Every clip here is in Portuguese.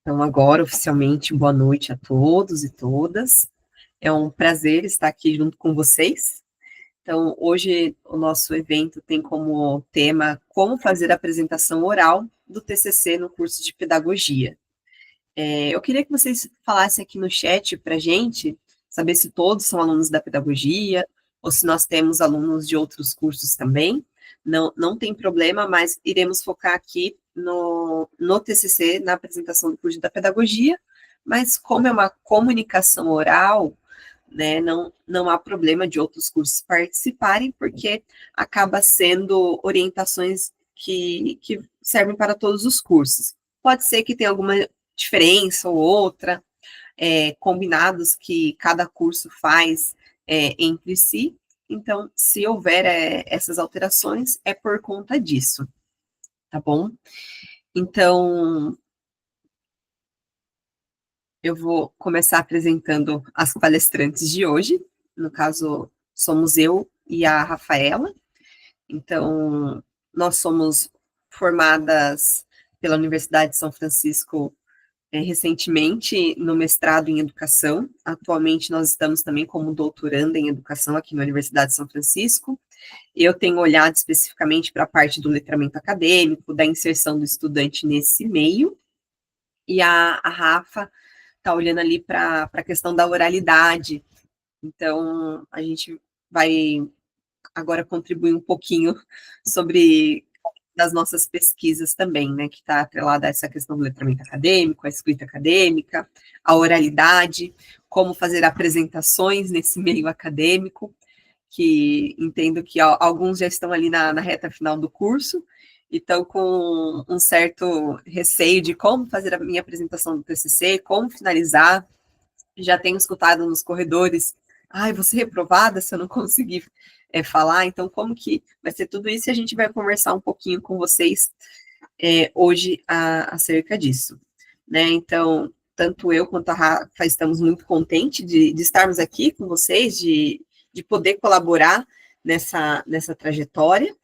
Então, agora, oficialmente, boa noite a todos e todas. É um prazer estar aqui junto com vocês. Então, hoje o nosso evento tem como tema como fazer a apresentação oral do TCC no curso de Pedagogia. Eu queria que vocês falassem aqui no chat para a gente, saber se todos são alunos da Pedagogia, ou se nós temos alunos de outros cursos também. Não tem problema, mas iremos focar aqui no TCC, na apresentação do curso da Pedagogia, mas como é uma comunicação oral, né, não há problema de outros cursos participarem, porque acaba sendo orientações que servem para todos os cursos. Pode ser que tenha alguma diferença ou outra, combinados que cada curso faz entre si. Então, se houver essas alterações, é por conta disso, tá bom? Então, eu vou começar apresentando as palestrantes de hoje. No caso, somos eu e a Rafaela. Então, nós somos formadas pela Universidade de São Francisco recentemente no mestrado em educação. Atualmente, nós estamos também como doutoranda em educação aqui na Universidade de São Francisco. Eu tenho olhado especificamente para a parte do letramento acadêmico, da inserção do estudante nesse meio, e a Rafa está olhando ali para a questão da oralidade. Então, a gente vai agora contribuir um pouquinho sobre das nossas pesquisas também, né, que está atrelada a essa questão do letramento acadêmico, a escrita acadêmica, a oralidade, como fazer apresentações nesse meio acadêmico, que entendo que alguns já estão ali na reta final do curso, e estão com um certo receio de como fazer a minha apresentação do TCC, como finalizar. Já tenho escutado nos corredores, ai, vou ser reprovada se eu não conseguir falar, então como que vai ser tudo isso, e a gente vai conversar um pouquinho com vocês hoje acerca disso, né? Então, tanto eu quanto a Rafa estamos muito contentes de estarmos aqui com vocês, de poder colaborar nessa trajetória,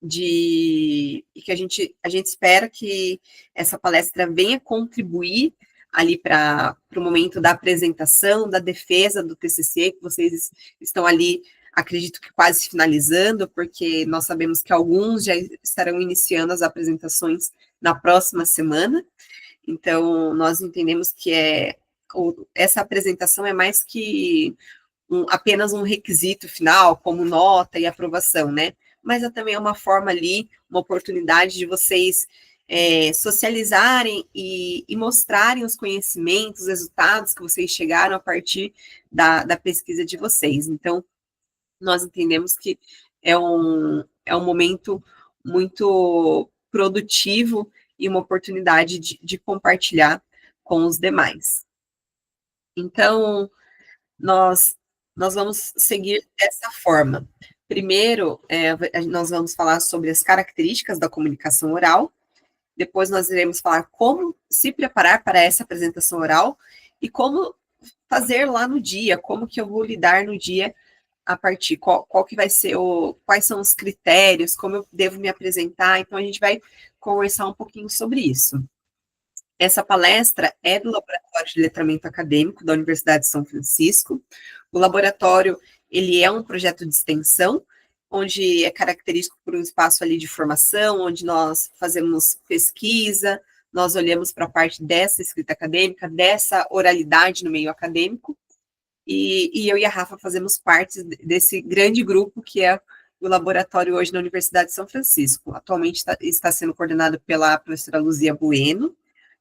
e que a gente espera que essa palestra venha contribuir ali para o momento da apresentação, da defesa do TCC, que vocês estão ali, acredito que quase finalizando, porque nós sabemos que alguns já estarão iniciando as apresentações na próxima semana. Então, nós entendemos que essa apresentação é mais que apenas um requisito final, como nota e aprovação, né? Mas também é uma forma ali, uma oportunidade de vocês socializarem e mostrarem os conhecimentos, os resultados que vocês chegaram a partir da pesquisa de vocês. Então, nós entendemos que é um momento muito produtivo e uma oportunidade de compartilhar com os demais. Então, nós vamos seguir dessa forma. Primeiro, nós vamos falar sobre as características da comunicação oral, depois nós iremos falar como se preparar para essa apresentação oral e como fazer lá no dia, como que eu vou lidar no dia a partir, qual que vai ser quais são os critérios, como eu devo me apresentar, então a gente vai conversar um pouquinho sobre isso. Essa palestra é do Laboratório de Letramento Acadêmico da Universidade de São Francisco. O laboratório, ele é um projeto de extensão, onde é característico por um espaço ali de formação, onde nós fazemos pesquisa, nós olhamos para a parte dessa escrita acadêmica, dessa oralidade no meio acadêmico, e eu e a Rafa fazemos parte desse grande grupo que é o laboratório hoje na Universidade de São Francisco. Atualmente está sendo coordenado pela professora Luzia Bueno,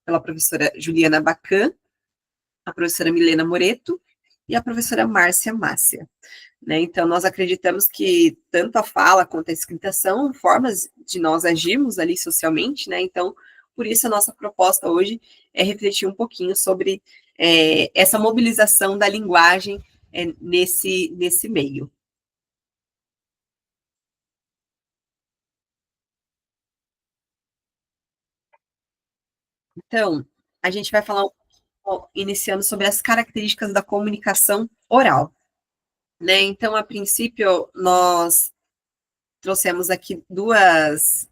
pela professora Juliana Bacan, a professora Milena Moreto e a professora Márcia Mássia. Né? Então, nós acreditamos que tanto a fala quanto a escrita são formas de nós agirmos ali socialmente, né? Então, por isso a nossa proposta hoje é refletir um pouquinho sobre essa mobilização da linguagem nesse meio. Então, a gente vai falar iniciando sobre as características da comunicação oral. Né? Então, a princípio, nós trouxemos aqui duas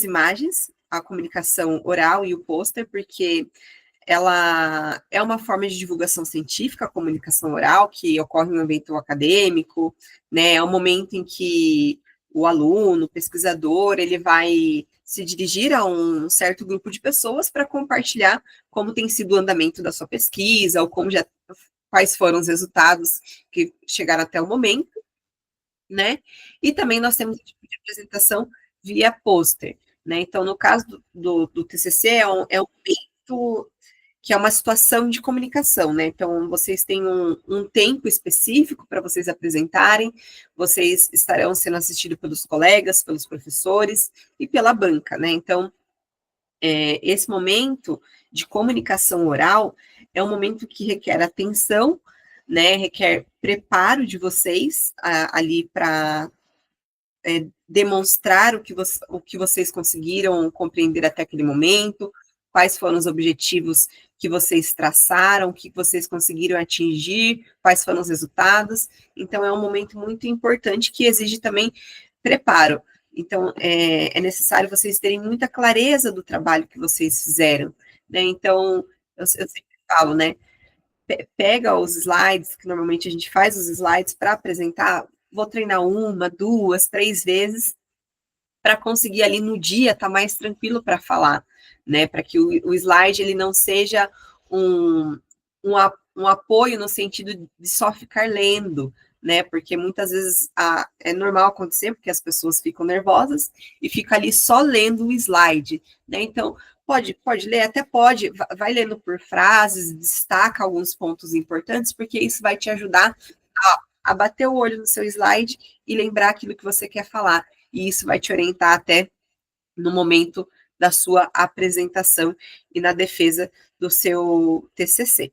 imagens a comunicação oral e o pôster, porque ela é uma forma de divulgação científica, a comunicação oral, que ocorre em um evento acadêmico, né? É um momento em que o aluno, o pesquisador, ele vai se dirigir a um certo grupo de pessoas para compartilhar como tem sido o andamento da sua pesquisa, ou quais foram os resultados que chegaram até o momento, né? E também nós temos o tipo de apresentação via pôster, né? Então, no caso do TCC, é um momento que é uma situação de comunicação, né? Então, vocês têm um tempo específico para vocês apresentarem, vocês estarão sendo assistidos pelos colegas, pelos professores e pela banca, né? Então, esse momento de comunicação oral é um momento que requer atenção, né? Requer preparo de vocês ali para demonstrar o que vocês conseguiram compreender até aquele momento, quais foram os objetivos que vocês traçaram, o que vocês conseguiram atingir, quais foram os resultados. Então, é um momento muito importante que exige também preparo. Então, é necessário vocês terem muita clareza do trabalho que vocês fizeram, né? Então, eu sempre falo, né? Pega os slides, que normalmente a gente faz os slides para apresentar, vou treinar 1, 2, 3 vezes, para conseguir ali no dia estar mais tranquilo para falar, né? Para que o slide ele não seja um apoio no sentido de só ficar lendo, né? Porque muitas vezes é normal acontecer, porque as pessoas ficam nervosas e fica ali só lendo o slide, né? Então, pode ler, até pode, vai lendo por frases, destaca alguns pontos importantes, porque isso vai te ajudar a bater o olho no seu slide e lembrar aquilo que você quer falar. E isso vai te orientar até no momento da sua apresentação e na defesa do seu TCC.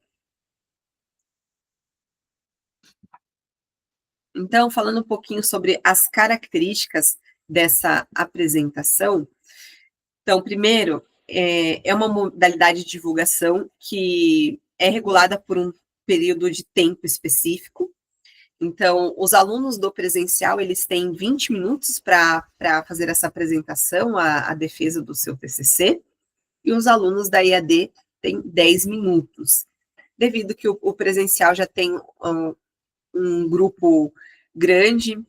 Então, falando um pouquinho sobre as características dessa apresentação. Então, primeiro, é uma modalidade de divulgação que é regulada por um período de tempo específico. Então, os alunos do presencial, eles têm 20 minutos para fazer essa apresentação, a defesa do seu TCC, e os alunos da EAD têm 10 minutos, devido que o presencial já tem um grupo grande,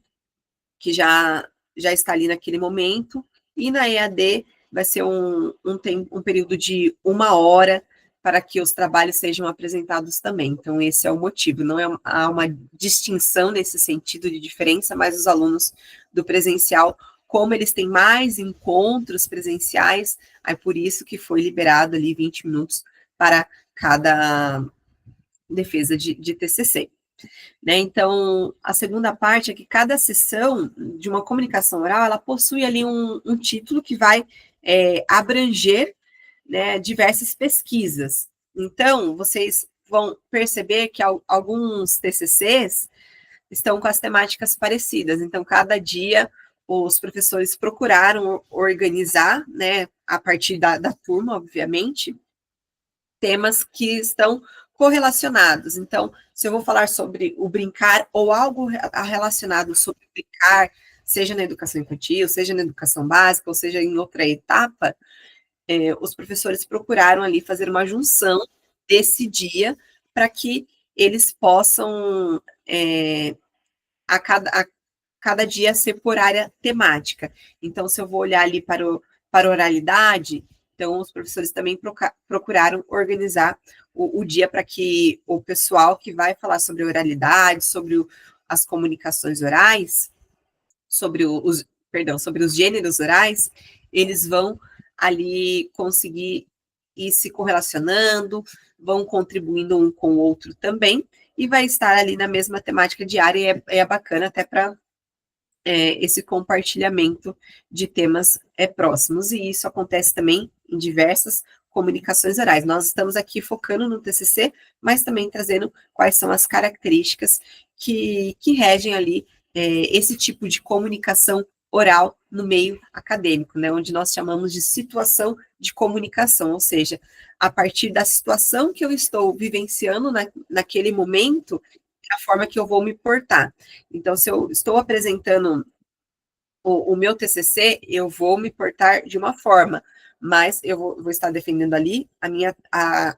que já está ali naquele momento, e na EAD vai ser um período de 1 hora para que os trabalhos sejam apresentados também. Então, esse é o motivo. Não há uma distinção nesse sentido de diferença, mas os alunos do presencial, como eles têm mais encontros presenciais, é por isso que foi liberado ali 20 minutos para cada defesa de TCC. Né? Então, a segunda parte é que cada sessão de uma comunicação oral, ela possui ali um título que vai abranger, né, diversas pesquisas. Então, vocês vão perceber que alguns TCCs estão com as temáticas parecidas. Então, cada dia, os professores procuraram organizar, né, a partir da turma, obviamente, temas que estão correlacionados. Então, se eu vou falar sobre o brincar ou algo relacionado sobre brincar, seja na educação infantil, seja na educação básica, ou seja em outra etapa, os professores procuraram ali fazer uma junção desse dia para que eles possam a cada dia ser por área temática. Então, se eu vou olhar ali para oralidade, então os professores também procuraram organizar o dia para que o pessoal que vai falar sobre oralidade, sobre as comunicações orais, sobre os gêneros orais, eles vão ali conseguir ir se correlacionando, vão contribuindo um com o outro também, e vai estar ali na mesma temática diária, e é bacana até para esse compartilhamento de temas próximos, e isso acontece também em diversas comunicações orais. Nós estamos aqui focando no TCC, mas também trazendo quais são as características que regem ali esse tipo de comunicação oral no meio acadêmico, né, onde nós chamamos de situação de comunicação, ou seja, a partir da situação que eu estou vivenciando naquele momento, a forma que eu vou me portar. Então, se eu estou apresentando o meu TCC, eu vou me portar de uma forma, mas eu vou estar defendendo ali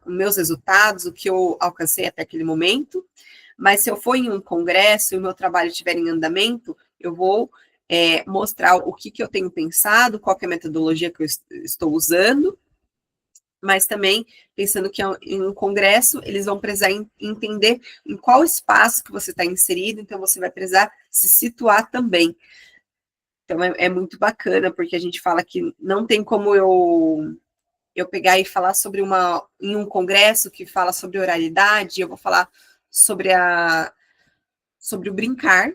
os meus resultados, o que eu alcancei até aquele momento. Mas se eu for em um congresso e o meu trabalho estiver em andamento, eu vou mostrar o que eu tenho pensado, qual que é a metodologia que eu estou usando, mas também pensando que em um congresso eles vão precisar entender em qual espaço que você está inserido, então você vai precisar se situar também. Então é muito bacana, porque a gente fala que não tem como eu pegar e falar em um congresso que fala sobre oralidade, eu vou falar sobre o brincar,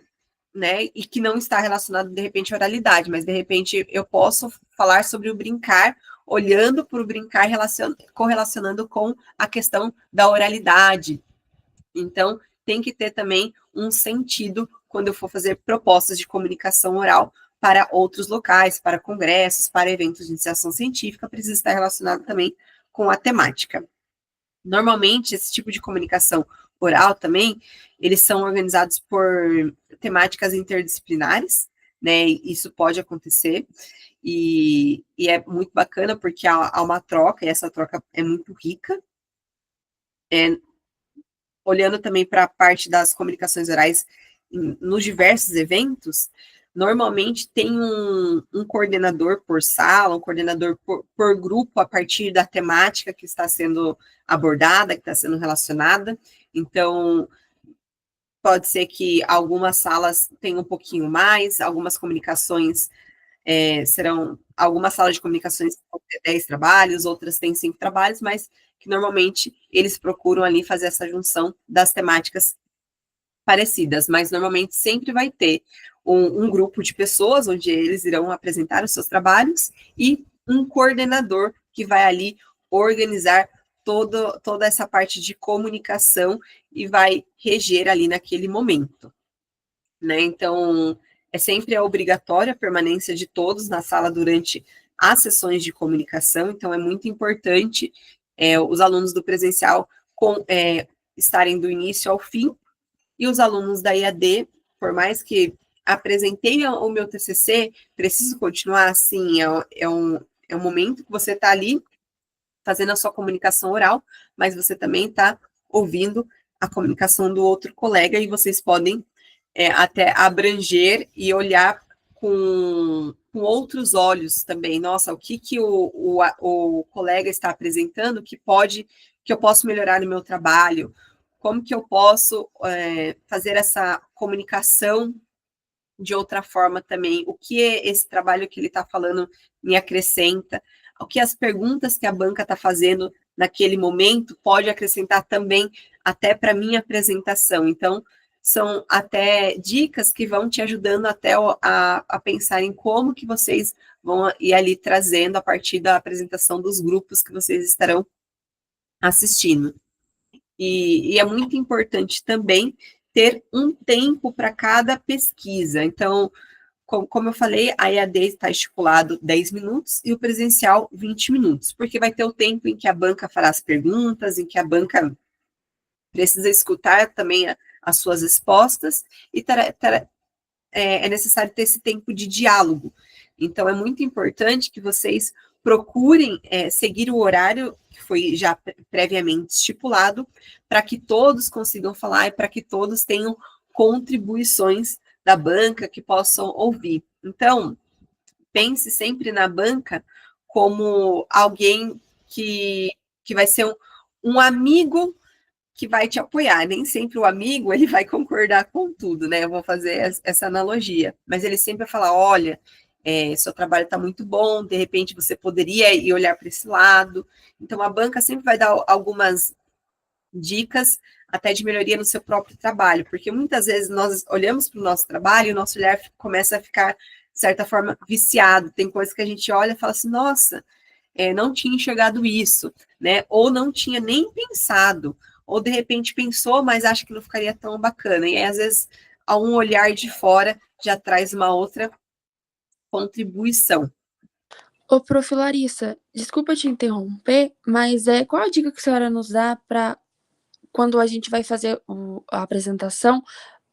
né, e que não está relacionado, de repente, à oralidade, mas, de repente, eu posso falar sobre o brincar, olhando para o brincar, correlacionando com a questão da oralidade. Então, tem que ter também um sentido quando eu for fazer propostas de comunicação oral para outros locais, para congressos, para eventos de iniciação científica, precisa estar relacionado também com a temática. Normalmente, esse tipo de comunicação oral também, eles são organizados por temáticas interdisciplinares, né? Isso pode acontecer, e é muito bacana porque há uma troca, e essa troca é muito rica. Olhando também para a parte das comunicações orais nos diversos eventos, normalmente tem um coordenador por sala, um coordenador por grupo, a partir da temática que está sendo abordada, que está sendo relacionada. Então, pode ser que algumas salas tenham um pouquinho mais, algumas comunicações algumas salas de comunicações vão ter 10 trabalhos, outras têm 5 trabalhos, mas que normalmente eles procuram ali fazer essa junção das temáticas parecidas, mas normalmente sempre vai ter um grupo de pessoas onde eles irão apresentar os seus trabalhos e um coordenador que vai ali organizar toda essa parte de comunicação e vai reger ali naquele momento, né? Então, é sempre obrigatória a permanência de todos na sala durante as sessões de comunicação, então é muito importante os alunos do presencial estarem do início ao fim, e os alunos da IAD, por mais que apresentei o meu TCC, preciso continuar assim, é um momento que você está ali fazendo a sua comunicação oral, mas você também está ouvindo a comunicação do outro colega, e vocês podem até abranger e olhar com outros olhos também. Nossa, o que o colega está apresentando que eu posso melhorar no meu trabalho? Como que eu posso fazer essa comunicação de outra forma também? O que esse trabalho que ele está falando me acrescenta? O que as perguntas que a banca está fazendo naquele momento pode acrescentar também até para a minha apresentação? Então, são até dicas que vão te ajudando até a pensar em como que vocês vão ir ali trazendo a partir da apresentação dos grupos que vocês estarão assistindo. E é muito importante também ter um tempo para cada pesquisa. Então, como eu falei, a EAD está estipulado 10 minutos e o presencial 20 minutos, porque vai ter o tempo em que a banca fará as perguntas, em que a banca precisa escutar também as suas respostas, e é necessário ter esse tempo de diálogo. Então, é muito importante que vocês procurem seguir o horário que foi já previamente estipulado, para que todos consigam falar e para que todos tenham contribuições da banca que possam ouvir. Então, pense sempre na banca como alguém que vai ser um amigo que vai te apoiar. Nem sempre o amigo ele vai concordar com tudo, né? Eu vou fazer essa analogia, mas ele sempre vai falar: olha, seu trabalho está muito bom, de repente você poderia ir olhar para esse lado. Então, a banca sempre vai dar algumas dicas até de melhoria no seu próprio trabalho, porque muitas vezes nós olhamos para o nosso trabalho e o nosso olhar começa a ficar, de certa forma, viciado. Tem coisas que a gente olha e fala assim: nossa, não tinha enxergado isso, né? Ou não tinha nem pensado, ou de repente pensou, mas acha que não ficaria tão bacana. E aí, às vezes, a um olhar de fora já traz uma outra contribuição. Ô, prof. Larissa, desculpa te interromper, mas qual a dica que a senhora nos dá para quando a gente vai fazer a apresentação,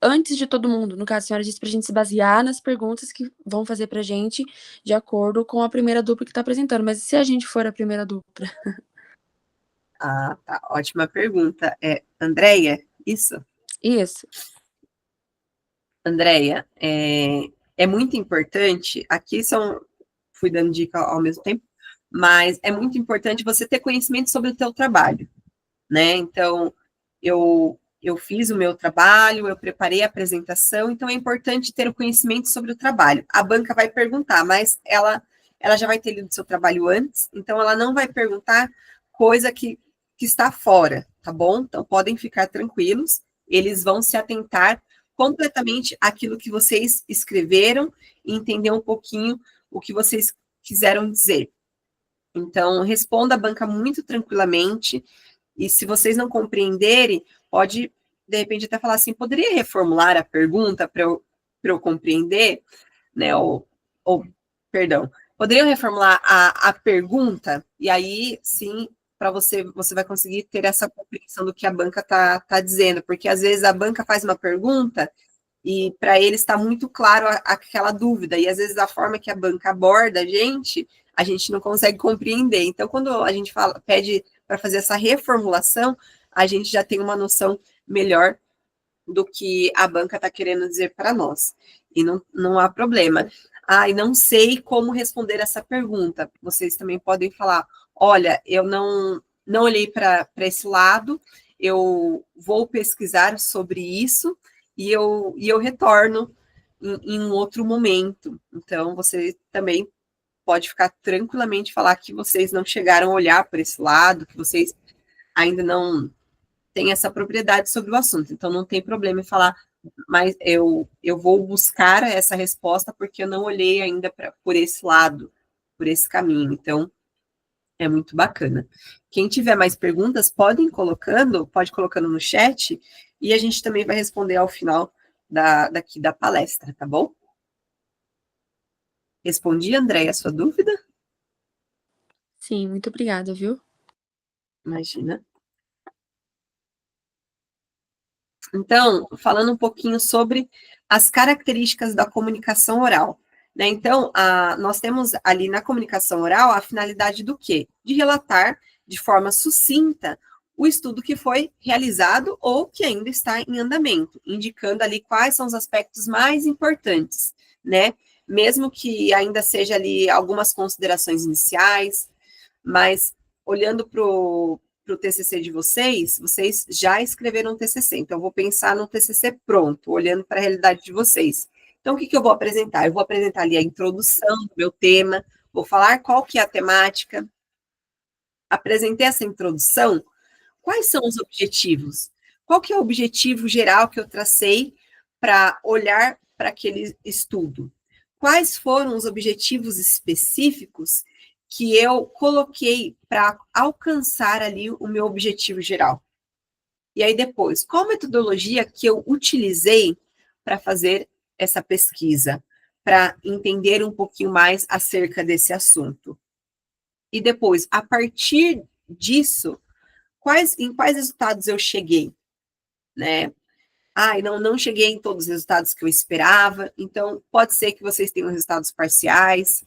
antes de todo mundo. No caso, a senhora disse para a gente se basear nas perguntas que vão fazer para a gente de acordo com a primeira dupla que está apresentando. Mas e se a gente for a primeira dupla? Ah, tá. Ótima pergunta. É Andréia, isso? Isso. Andréia, é muito importante, aqui fui dando dica ao mesmo tempo, mas é muito importante você ter conhecimento sobre o teu trabalho, né? Então, eu fiz o meu trabalho, eu preparei a apresentação, então é importante ter o conhecimento sobre o trabalho. A banca vai perguntar, mas ela já vai ter lido o seu trabalho antes, então ela não vai perguntar coisa que está fora, tá bom? Então, podem ficar tranquilos, eles vão se atentar completamente àquilo que vocês escreveram e entender um pouquinho o que vocês quiseram dizer. Então, responda a banca muito tranquilamente, e se vocês não compreenderem, pode, de repente, até falar assim, poderia reformular a pergunta para eu compreender, né? Perdão, poderiam reformular a pergunta, e aí, sim, para você vai conseguir ter essa compreensão do que a banca tá dizendo, porque às vezes a banca faz uma pergunta e para eles está muito claro aquela dúvida, e às vezes a forma que a banca aborda a gente não consegue compreender. Então, quando a gente pede para fazer essa reformulação, a gente já tem uma noção melhor do que a banca está querendo dizer para nós. E não há problema. Ah, e não sei como responder essa pergunta. Vocês também podem falar: olha, eu não olhei para esse lado, eu vou pesquisar sobre isso e eu retorno em um outro momento. Então, você também pode ficar tranquilamente falar que vocês não chegaram a olhar por esse lado, que vocês ainda não têm essa propriedade sobre o assunto. Então, não tem problema em falar, mas eu vou buscar essa resposta porque eu não olhei ainda por esse lado, por esse caminho. Então, é muito bacana. Quem tiver mais perguntas, pode colocando no chat, e a gente também vai responder ao final daqui da palestra, tá bom? Respondi, Andréia, a sua dúvida? Sim, muito obrigada, viu? Imagina. Então, falando um pouquinho sobre as características da comunicação oral, né? Então, nós temos ali na comunicação oral a finalidade do quê? De relatar de forma sucinta o estudo que foi realizado ou que ainda está em andamento, indicando ali quais são os aspectos mais importantes, né? Mesmo que ainda seja ali algumas considerações iniciais, mas olhando para o TCC de vocês já escreveram um TCC, então eu vou pensar no TCC pronto, olhando para a realidade de vocês. Então, o que eu vou apresentar? Eu vou apresentar ali a introdução do meu tema, vou falar qual que é a temática, apresentei essa introdução, quais são os objetivos? Qual que é o objetivo geral que eu tracei para olhar para aquele estudo? Quais foram os objetivos específicos que eu coloquei para alcançar ali o meu objetivo geral? E aí depois, qual metodologia que eu utilizei para fazer essa pesquisa, para entender um pouquinho mais acerca desse assunto? E depois, a partir disso, em quais resultados eu cheguei, né? Ah, não cheguei em todos os resultados que eu esperava, então pode ser que vocês tenham resultados parciais,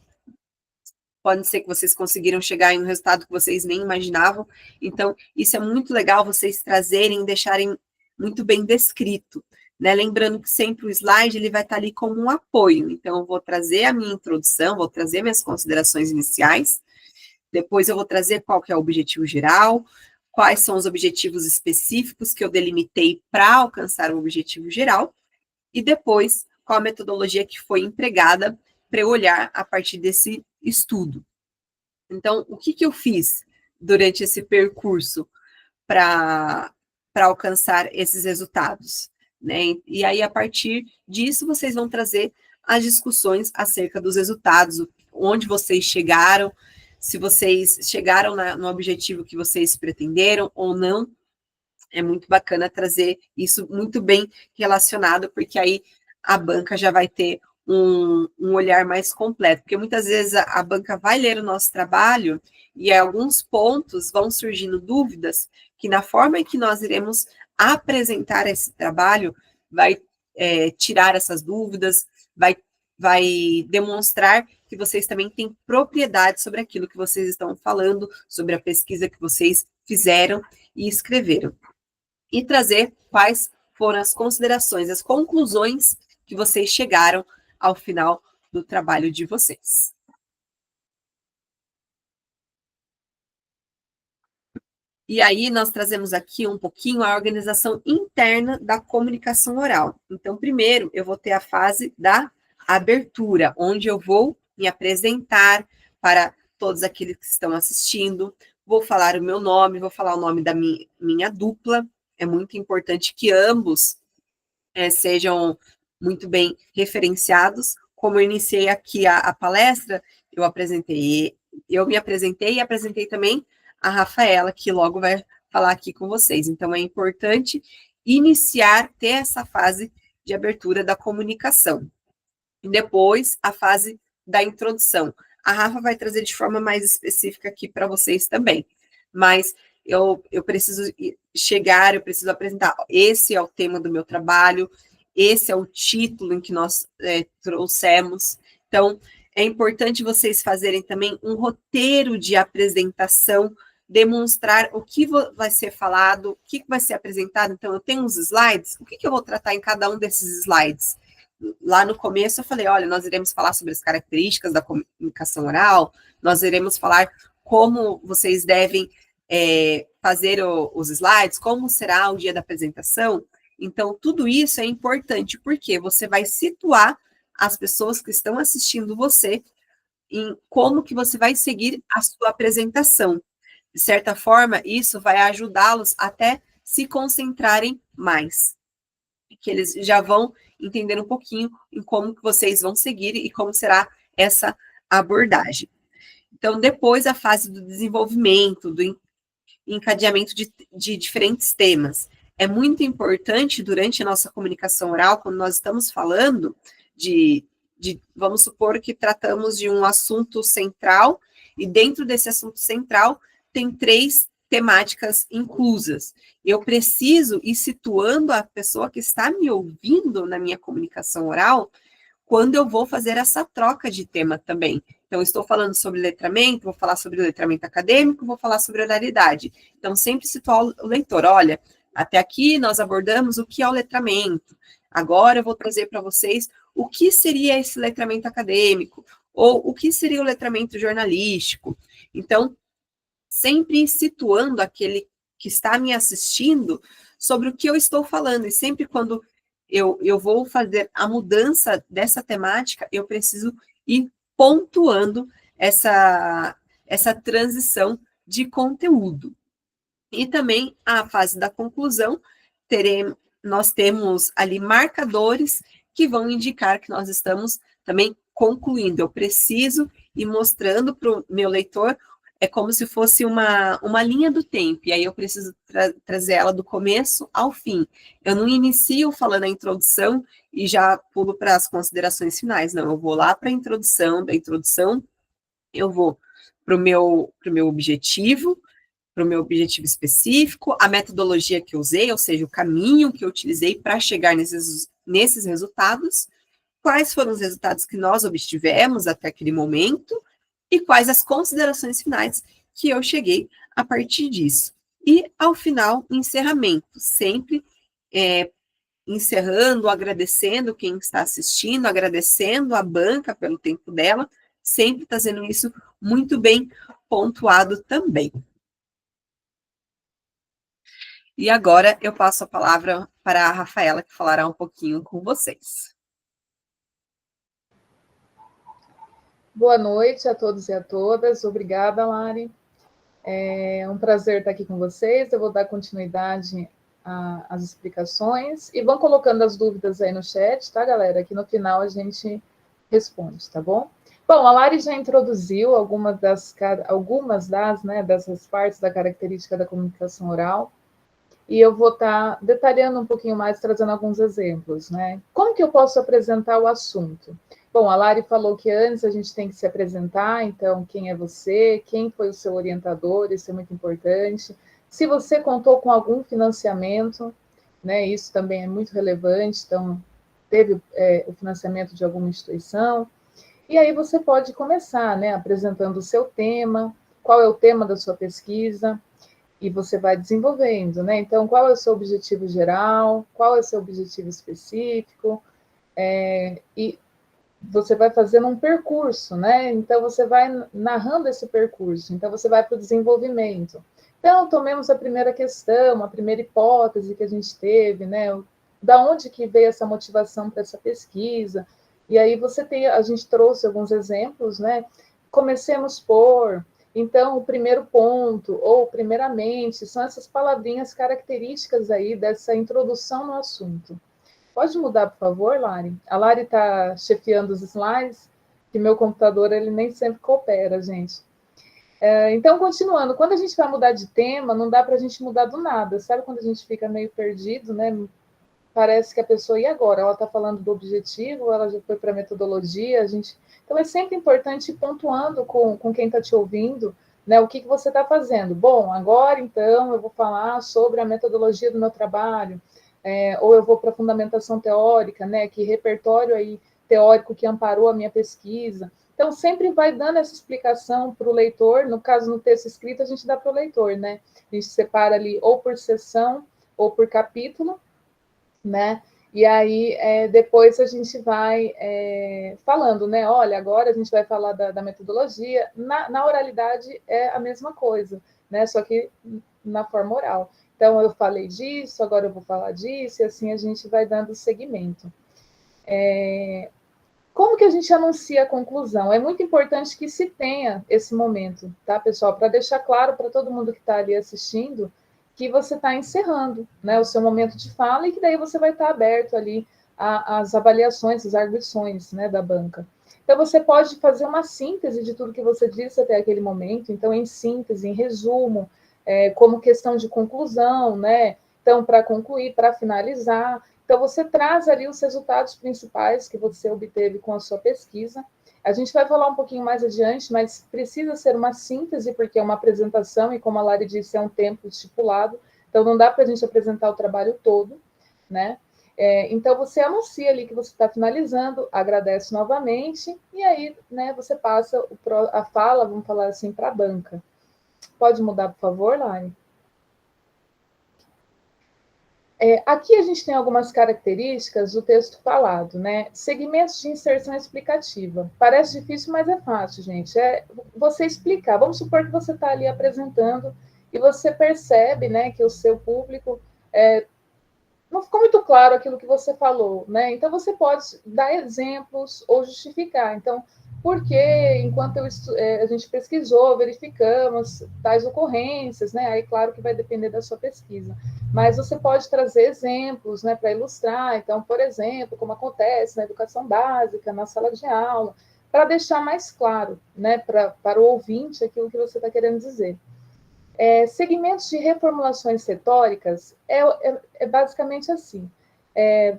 pode ser que vocês conseguiram chegar em um resultado que vocês nem imaginavam, então isso é muito legal vocês trazerem, deixarem muito bem descrito, né? Lembrando que sempre o slide ele vai estar ali como um apoio, então eu vou trazer a minha introdução, vou trazer minhas considerações iniciais, depois eu vou trazer qual que é o objetivo geral, quais são os objetivos específicos que eu delimitei para alcançar o objetivo geral, e depois qual a metodologia que foi empregada para eu olhar a partir desse estudo. Então, o que eu fiz durante esse percurso para alcançar esses resultados, né? E aí, a partir disso, vocês vão trazer as discussões acerca dos resultados, onde vocês chegaram, se vocês chegaram no objetivo que vocês pretenderam ou não. É muito bacana trazer isso muito bem relacionado, porque aí a banca já vai ter um olhar mais completo, porque muitas vezes a banca vai ler o nosso trabalho e alguns pontos vão surgindo dúvidas que na forma em que nós iremos apresentar esse trabalho vai tirar essas dúvidas, vai demonstrar que vocês também têm propriedade sobre aquilo que vocês estão falando, sobre a pesquisa que vocês fizeram e escreveram. E trazer quais foram as considerações, as conclusões que vocês chegaram ao final do trabalho de vocês. E aí nós trazemos aqui um pouquinho a organização interna da comunicação oral. Então, primeiro, eu vou ter a fase da abertura, onde eu vou me apresentar para todos aqueles que estão assistindo, vou falar o meu nome, vou falar o nome da minha dupla. É muito importante que ambos sejam muito bem referenciados. Como eu iniciei aqui a palestra, eu me apresentei e apresentei também a Rafaela, que logo vai falar aqui com vocês. Então, é importante iniciar, ter essa fase de abertura da comunicação. E depois, a fase da introdução. A Rafa vai trazer de forma mais específica aqui para vocês também. Mas eu preciso chegar, eu preciso apresentar. Esse é o tema do meu trabalho, esse é o título em que nós trouxemos. Então, é importante vocês fazerem também um roteiro de apresentação, demonstrar o que vai ser falado, o que vai ser apresentado. Então, eu tenho uns slides, o que eu vou tratar em cada um desses slides? Lá no começo eu falei, olha, nós iremos falar sobre as características da comunicação oral, nós iremos falar como vocês devem fazer os slides, como será o dia da apresentação. Então, tudo isso é importante, porque você vai situar as pessoas que estão assistindo você em como que você vai seguir a sua apresentação. De certa forma, isso vai ajudá-los até se concentrarem mais, que eles já vão entender um pouquinho em como que vocês vão seguir e como será essa abordagem. Então, depois a fase do desenvolvimento, do encadeamento de diferentes temas. É muito importante durante a nossa comunicação oral, quando nós estamos falando vamos supor que tratamos de um assunto central, e dentro desse assunto central tem 3 temáticas inclusas. Eu preciso ir situando a pessoa que está me ouvindo na minha comunicação oral quando eu vou fazer essa troca de tema também. Então, estou falando sobre letramento, vou falar sobre letramento acadêmico, vou falar sobre oralidade. Então, sempre situar o leitor, olha, até aqui nós abordamos o que é o letramento. Agora eu vou trazer para vocês o que seria esse letramento acadêmico, ou o que seria o letramento jornalístico. Então, sempre situando aquele que está me assistindo sobre o que eu estou falando. E sempre quando eu vou fazer a mudança dessa temática, eu preciso ir pontuando essa transição de conteúdo. E também a fase da conclusão, nós temos ali marcadores que vão indicar que nós estamos também concluindo. Eu preciso ir mostrando para o meu leitor, é como se fosse uma linha do tempo, e aí eu preciso trazer ela do começo ao fim. Eu não inicio falando a introdução e já pulo para as considerações finais, não, eu vou lá para a introdução, da introdução eu vou para o meu objetivo, para o meu objetivo específico, a metodologia que eu usei, ou seja, o caminho que eu utilizei para chegar nesses resultados, quais foram os resultados que nós obtivemos até aquele momento, e quais as considerações finais que eu cheguei a partir disso. E, ao final, o encerramento, sempre encerrando, agradecendo quem está assistindo, agradecendo a banca pelo tempo dela, sempre fazendo isso muito bem pontuado também. E agora eu passo a palavra para a Rafaela, que falará um pouquinho com vocês. Boa noite a todos e a todas. Obrigada, Lari. É um prazer estar aqui com vocês. Eu vou dar continuidade às explicações e vão colocando as dúvidas aí no chat, tá, galera? Que no final a gente responde, tá bom? Bom, a Lari já introduziu algumas dessas partes da característica da comunicação oral, e eu vou estar detalhando um pouquinho mais, trazendo alguns exemplos, né? Como que eu posso apresentar o assunto? Bom, a Lari falou que antes a gente tem que se apresentar, então, quem é você, quem foi o seu orientador, isso é muito importante. Se você contou com algum financiamento, né, isso também é muito relevante, então, teve o financiamento de alguma instituição. E aí você pode começar, né, apresentando o seu tema, qual é o tema da sua pesquisa, e você vai desenvolvendo, né? Então, qual é o seu objetivo geral, qual é o seu objetivo específico, e você vai fazendo um percurso, né? Então, você vai narrando esse percurso, então você vai para o desenvolvimento. Então, tomemos a primeira questão, a primeira hipótese que a gente teve, né? Da onde que veio essa motivação para essa pesquisa? E aí a gente trouxe alguns exemplos, né? Comecemos por, então, o primeiro ponto, ou primeiramente, são essas palavrinhas características aí dessa introdução no assunto. Pode mudar, por favor, Lari? A Lari está chefiando os slides, que meu computador ele nem sempre coopera, gente. Então, continuando, quando a gente vai mudar de tema, não dá para a gente mudar do nada. Sabe quando a gente fica meio perdido, né? Parece que a pessoa, e agora? Ela está falando do objetivo, ela já foi para a metodologia, a gente... Então, é sempre importante ir pontuando com quem está te ouvindo, né? O que você está fazendo? Bom, agora, então, eu vou falar sobre a metodologia do meu trabalho, ou eu vou para a fundamentação teórica, né? Que repertório aí teórico que amparou a minha pesquisa. Então, sempre vai dando essa explicação para o leitor, no caso, no texto escrito, a gente dá para o leitor, né? A gente separa ali ou por seção ou por capítulo, né? E aí, depois a gente vai falando, né? Olha, agora a gente vai falar da metodologia. Na oralidade é a mesma coisa, né? Só que na forma oral. Então, eu falei disso, agora eu vou falar disso, e assim a gente vai dando seguimento. Como que a gente anuncia a conclusão? É muito importante que se tenha esse momento, tá, pessoal? Para deixar claro para todo mundo que está ali assistindo que você está encerrando, né, o seu momento de fala e que daí você vai estar aberto ali às avaliações, às arguições, né, da banca. Então, você pode fazer uma síntese de tudo que você disse até aquele momento. Então, em síntese, em resumo, como questão de conclusão, né? Então, para concluir, para finalizar. Então, você traz ali os resultados principais que você obteve com a sua pesquisa. A gente vai falar um pouquinho mais adiante, mas precisa ser uma síntese, porque é uma apresentação, e como a Lari disse, é um tempo estipulado, então não dá para a gente apresentar o trabalho todo, né? Então, você anuncia ali que você está finalizando, agradece novamente, e aí, né, você passa a fala, vamos falar assim, para a banca. Pode mudar, por favor, Lari? Aqui a gente tem algumas características do texto falado, né? Segmentos de inserção explicativa. Parece difícil, mas é fácil, gente. Você explicar. Vamos supor que você está ali apresentando e você percebe, né, que o seu público não ficou muito claro aquilo que você falou, né? Então você pode dar exemplos ou justificar. Então, porque enquanto a gente pesquisou, verificamos tais ocorrências, né? Aí, claro que vai depender da sua pesquisa. Mas você pode trazer exemplos, né, para ilustrar. Então, por exemplo, como acontece na educação básica, na sala de aula, para deixar mais claro, né, para o ouvinte aquilo que você está querendo dizer. Segmentos de reformulações retóricas é basicamente assim.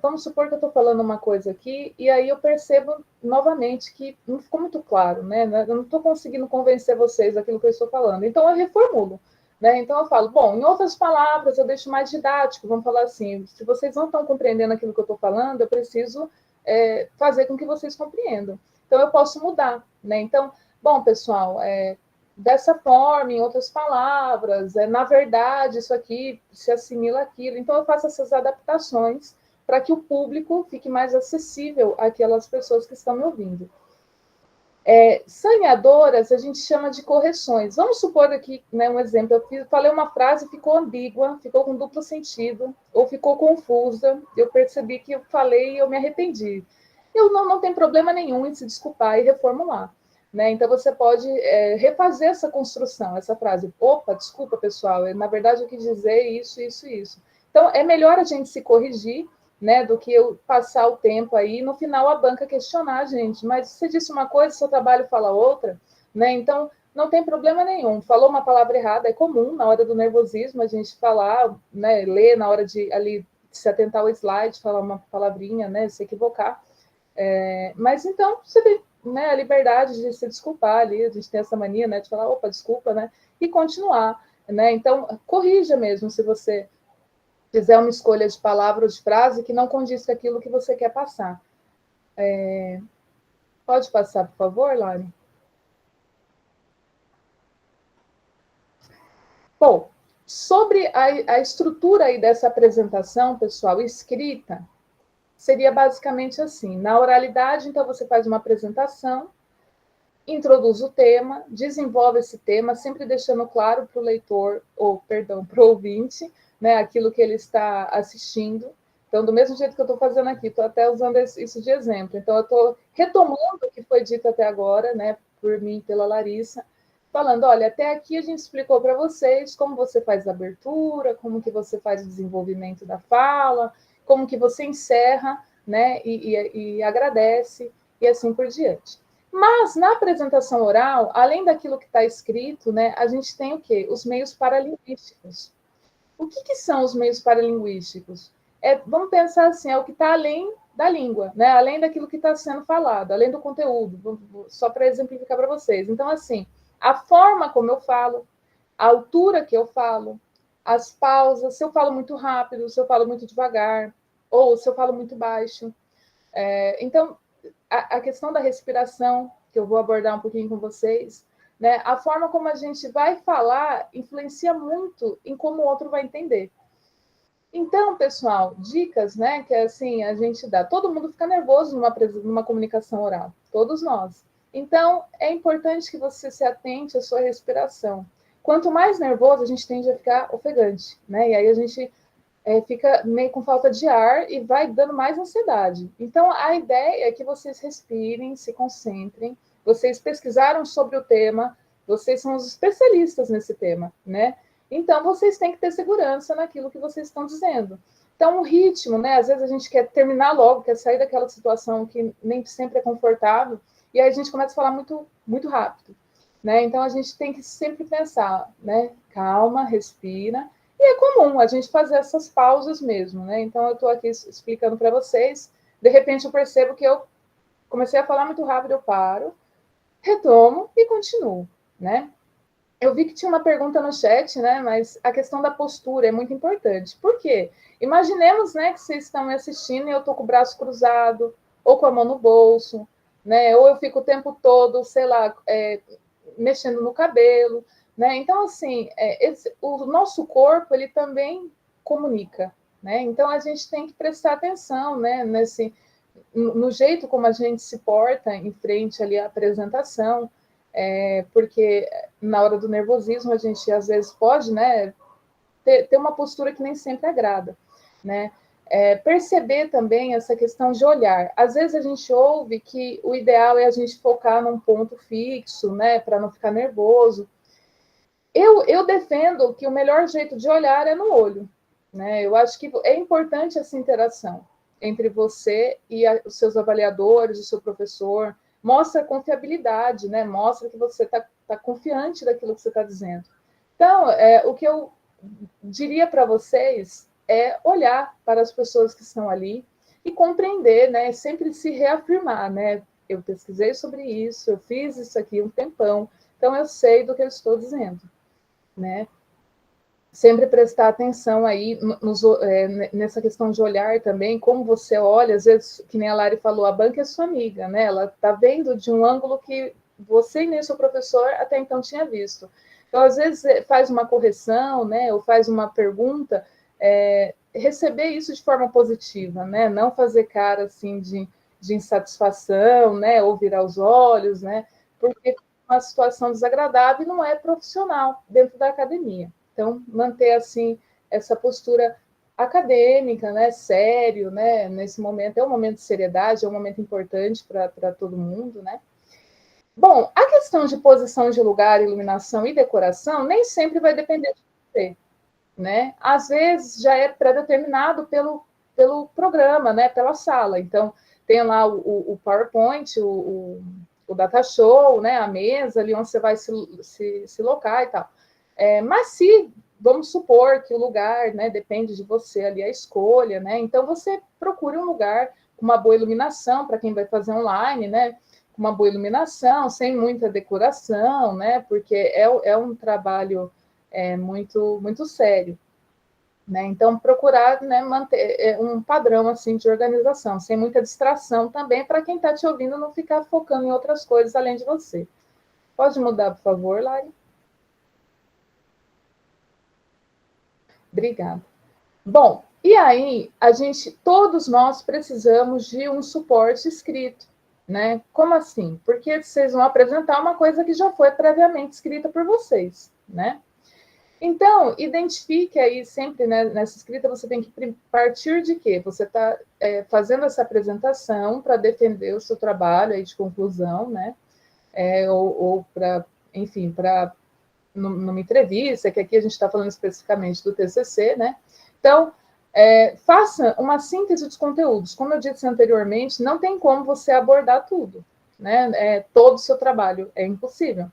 Vamos supor que eu estou falando uma coisa aqui, e aí eu percebo novamente que não ficou muito claro, né? Eu não estou conseguindo convencer vocês daquilo que eu estou falando. Então, eu reformulo. Né? Então, eu falo, bom, em outras palavras, eu deixo mais didático, vamos falar assim, se vocês não estão compreendendo aquilo que eu estou falando, eu preciso fazer com que vocês compreendam. Então, eu posso mudar. Né? Então, bom, pessoal, dessa forma, em outras palavras, na verdade, isso aqui se assimila àquilo. Então, eu faço essas adaptações para que o público fique mais acessível àquelas pessoas que estão me ouvindo. Saneadoras, a gente chama de correções. Vamos supor aqui, né, um exemplo, eu falei uma frase, ficou ambígua, ficou com duplo sentido, ou ficou confusa, eu percebi que eu falei e eu me arrependi. Eu não tem problema nenhum em se desculpar e reformular. Né? Então, você pode refazer essa construção, essa frase. Opa, desculpa, pessoal, na verdade eu quis dizer isso, isso, isso. Então, é melhor a gente se corrigir, né, do que eu passar o tempo aí, no final a banca questionar a gente. Mas você disse uma coisa, seu trabalho fala outra, né? Então, não tem problema nenhum. Falou uma palavra errada, é comum, na hora do nervosismo, a gente falar, né, ler na hora de ali se atentar ao slide, falar uma palavrinha, né, se equivocar. Mas então, você tem, né, a liberdade de se desculpar ali, a gente tem essa mania, né, de falar, opa, desculpa, né, e continuar, né, então, corrija mesmo se você fizer uma escolha de palavra ou de frase que não condiz com aquilo que você quer passar. Pode passar, por favor, Lari? Bom, sobre a estrutura aí dessa apresentação, pessoal, escrita, seria basicamente assim. Na oralidade, então, você faz uma apresentação, introduz o tema, desenvolve esse tema, sempre deixando claro para o leitor, para o ouvinte, né, aquilo que ele está assistindo. Então, do mesmo jeito que eu estou fazendo aqui, estou até usando isso de exemplo. Então, eu estou retomando o que foi dito até agora, né, por mim e pela Larissa, falando, olha, até aqui a gente explicou para vocês como você faz a abertura, como que você faz o desenvolvimento da fala, como que você encerra, né, e agradece, e assim por diante. Mas, na apresentação oral, além daquilo que está escrito, né, a gente tem o quê? Os meios paralinguísticos. O que são os meios paralinguísticos? Vamos pensar assim, é o que está além da língua, né? Além daquilo que está sendo falado, além do conteúdo, só para exemplificar para vocês. Então, assim, a forma como eu falo, a altura que eu falo, as pausas, se eu falo muito rápido, se eu falo muito devagar, ou se eu falo muito baixo. Então, a questão da respiração, que eu vou abordar um pouquinho com vocês, né? A forma como a gente vai falar influencia muito em como o outro vai entender. Então, pessoal, dicas, né, que assim a gente dá. Todo mundo fica nervoso numa comunicação oral, todos nós. Então, é importante que você se atente à sua respiração. Quanto mais nervoso, a gente tende a ficar ofegante, né? E aí a gente fica meio com falta de ar e vai dando mais ansiedade. Então, a ideia é que vocês respirem, se concentrem. Vocês pesquisaram sobre o tema, vocês são os especialistas nesse tema, né? Então, vocês têm que ter segurança naquilo que vocês estão dizendo. Então, o ritmo, né? Às vezes a gente quer terminar logo, quer sair daquela situação que nem sempre é confortável, e aí a gente começa a falar muito, muito rápido, né? Então, a gente tem que sempre pensar, né? Calma, respira. E é comum a gente fazer essas pausas mesmo, né? Então, eu estou aqui explicando para vocês, de repente eu percebo que eu comecei a falar muito rápido, eu paro, retomo e continuo, né? Eu vi que tinha uma pergunta no chat, né? Mas a questão da postura é muito importante. Por quê? Imaginemos, né, que vocês estão me assistindo e eu estou com o braço cruzado, ou com a mão no bolso, né? Ou eu fico o tempo todo, sei lá, mexendo no cabelo, né? Então, assim, o nosso corpo, ele também comunica, né? Então, a gente tem que prestar atenção, né, no jeito como a gente se porta em frente ali à apresentação, porque na hora do nervosismo a gente, às vezes, pode, né, ter uma postura que nem sempre agrada, né? Perceber também essa questão de olhar. Às vezes a gente ouve que o ideal é a gente focar num ponto fixo, né, para não ficar nervoso. Eu defendo que o melhor jeito de olhar é no olho, né? Eu acho que é importante essa interação entre você e os seus avaliadores, o seu professor. Mostra confiabilidade, né? Mostra que você está confiante daquilo que você está dizendo. Então, o que eu diria para vocês é olhar para as pessoas que estão ali e compreender, né? Sempre se reafirmar, né? Eu pesquisei sobre isso, eu fiz isso aqui um tempão, então eu sei do que eu estou dizendo, né? Sempre prestar atenção aí nessa questão de olhar também, como você olha, às vezes, que nem a Lari falou, a banca é sua amiga, né? Ela está vendo de um ângulo que você e nem seu professor até então tinha visto. Então, às vezes, faz uma correção, né? Ou faz uma pergunta, receber isso de forma positiva, né? Não fazer cara, assim, de insatisfação, né? Ou virar os olhos, né? Porque uma situação desagradável não é profissional dentro da academia. Então, manter, assim, essa postura acadêmica, né, sério, né, nesse momento, é um momento de seriedade, é um momento importante para todo mundo, né. Bom, a questão de posição de lugar, iluminação e decoração nem sempre vai depender de você, né. Às vezes já é pré-determinado pelo programa, né, pela sala. Então, tem lá o PowerPoint, o data show, né, a mesa ali onde você vai se locar e tal. Mas se, vamos supor que o lugar, né, depende de você ali, a escolha, né, então você procura um lugar com uma boa iluminação, para quem vai fazer online, né, com uma boa iluminação, sem muita decoração, né, porque é um trabalho muito, muito sério. né? Então, procurar, né, manter um padrão assim de organização, sem muita distração também, para quem está te ouvindo não ficar focando em outras coisas além de você. Pode mudar, por favor, Lari? Obrigada. Bom, e aí, todos nós precisamos de um suporte escrito, né? Como assim? Porque vocês vão apresentar uma coisa que já foi previamente escrita por vocês, né? Então, identifique aí sempre, né, nessa escrita, você tem que partir de quê? Você está fazendo essa apresentação para defender o seu trabalho aí de conclusão, né? Ou para, enfim, para numa entrevista, que aqui a gente está falando especificamente do TCC, né? Então, faça uma síntese dos conteúdos. Como eu disse anteriormente, não tem como você abordar tudo, né? Todo o seu trabalho, é impossível.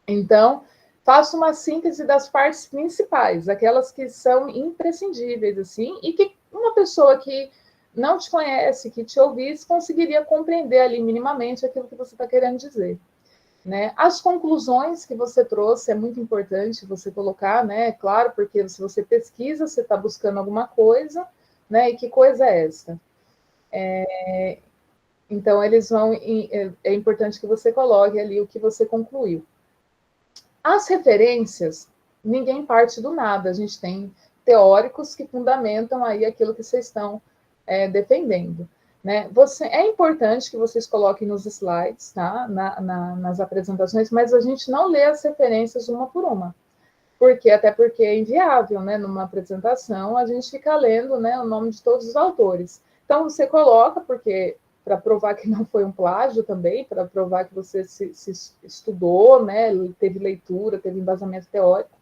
Então, faça uma síntese das partes principais, aquelas que são imprescindíveis, assim, e que uma pessoa que não te conhece, que te ouvisse, conseguiria compreender ali minimamente aquilo que você está querendo dizer. Né? As conclusões que você trouxe é muito importante você colocar, né? Claro, porque se você pesquisa, você está buscando alguma coisa, né? E que coisa é essa? Então, é importante que você coloque ali o que você concluiu. As referências, ninguém parte do nada, a gente tem teóricos que fundamentam aí aquilo que vocês estão defendendo. Né? É importante que vocês coloquem nos slides, tá? Nas apresentações, mas a gente não lê as referências uma por uma. Até porque é inviável, né? Numa apresentação, a gente fica lendo, né, o nome de todos os autores. Então, você coloca, porque para provar que não foi um plágio também, para provar que você se estudou, né, teve leitura, teve embasamento teórico,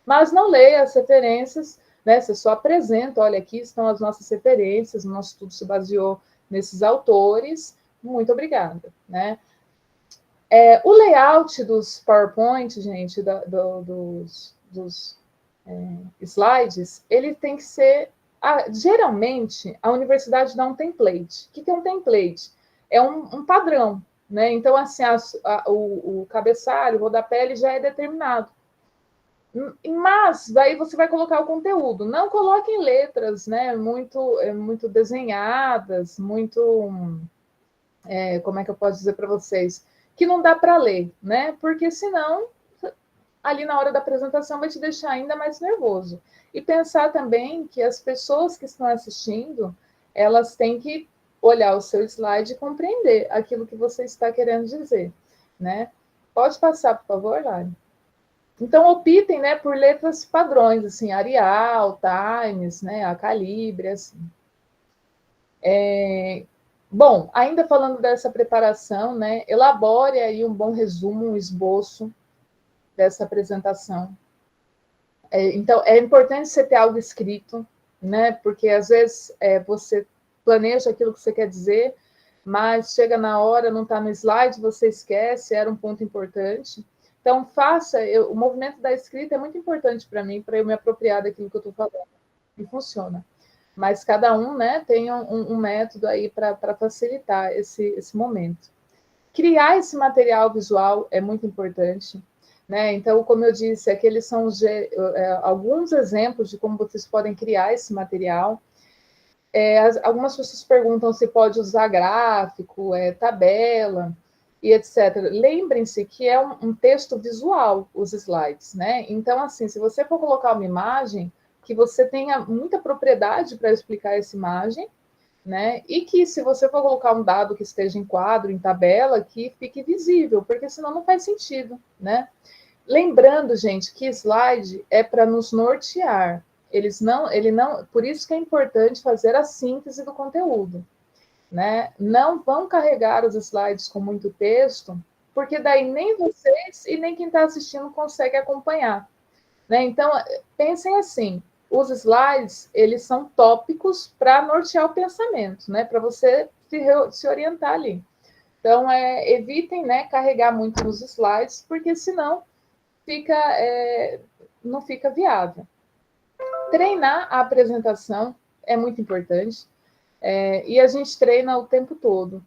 mas não leia as referências, né? Você só apresenta, olha, aqui estão as nossas referências, o nosso estudo se baseou nesses autores, muito obrigada, né? O layout dos PowerPoint, gente, dos slides, ele tem que ser... geralmente, a universidade dá um template. O que é um template? É um padrão, né? Então, assim, o cabeçalho, o rodapé, ele já é determinado. Mas daí você vai colocar o conteúdo. Não coloque em letras, né? Muito desenhadas, muito... como é que eu posso dizer para vocês? Que não dá para ler, né? Porque senão, ali na hora da apresentação, vai te deixar ainda mais nervoso. E pensar também que as pessoas que estão assistindo, elas têm que olhar o seu slide e compreender aquilo que você está querendo dizer, né? Pode passar, por favor, Lari. Então, optem, né, por letras padrões, assim, Arial, Times, né, a Calibre, assim. Bom, ainda falando dessa preparação, né, elabore aí um bom resumo, um esboço dessa apresentação. Então, é importante você ter algo escrito, né, porque às vezes você planeja aquilo que você quer dizer, mas chega na hora, não está no slide, você esquece, era um ponto importante. Então, o movimento da escrita é muito importante para mim, para eu me apropriar daquilo que eu estou falando. E funciona. Mas cada um, né, tem um método aí para facilitar esse momento. Criar esse material visual é muito importante, né? Então, como eu disse, aqueles são alguns exemplos de como vocês podem criar esse material. Algumas pessoas perguntam se pode usar gráfico, tabela e etc. Lembrem-se que é um texto visual, os slides, né? Então, assim, se você for colocar uma imagem, que você tenha muita propriedade para explicar essa imagem, né? E que, se você for colocar um dado que esteja em quadro, em tabela, que fique visível, porque senão não faz sentido, né? Lembrando, gente, que slide é para nos nortear. Por isso que é importante fazer a síntese do conteúdo, né? Não vão carregar os slides com muito texto, porque daí nem vocês e nem quem está assistindo consegue acompanhar, né? Então, pensem assim, os slides, eles são tópicos para nortear o pensamento, né? Para você se orientar ali. Então, evitem, né, carregar muito nos slides, porque senão não fica viável. Treinar a apresentação é muito importante, e a gente treina o tempo todo.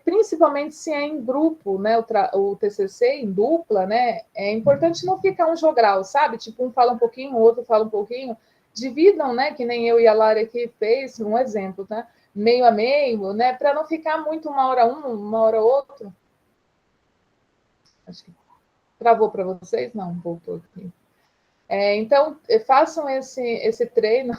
Principalmente se é em grupo, né, o TCC em dupla, né, é importante não ficar um jogral, sabe? Tipo, um fala um pouquinho, o outro fala um pouquinho. dividam, né, que nem eu e a Lara aqui fez, um exemplo, tá? Meio a meio, né, para não ficar muito uma hora uma hora outro. Acho que travou para vocês? Não, voltou aqui. Então, façam esse treino,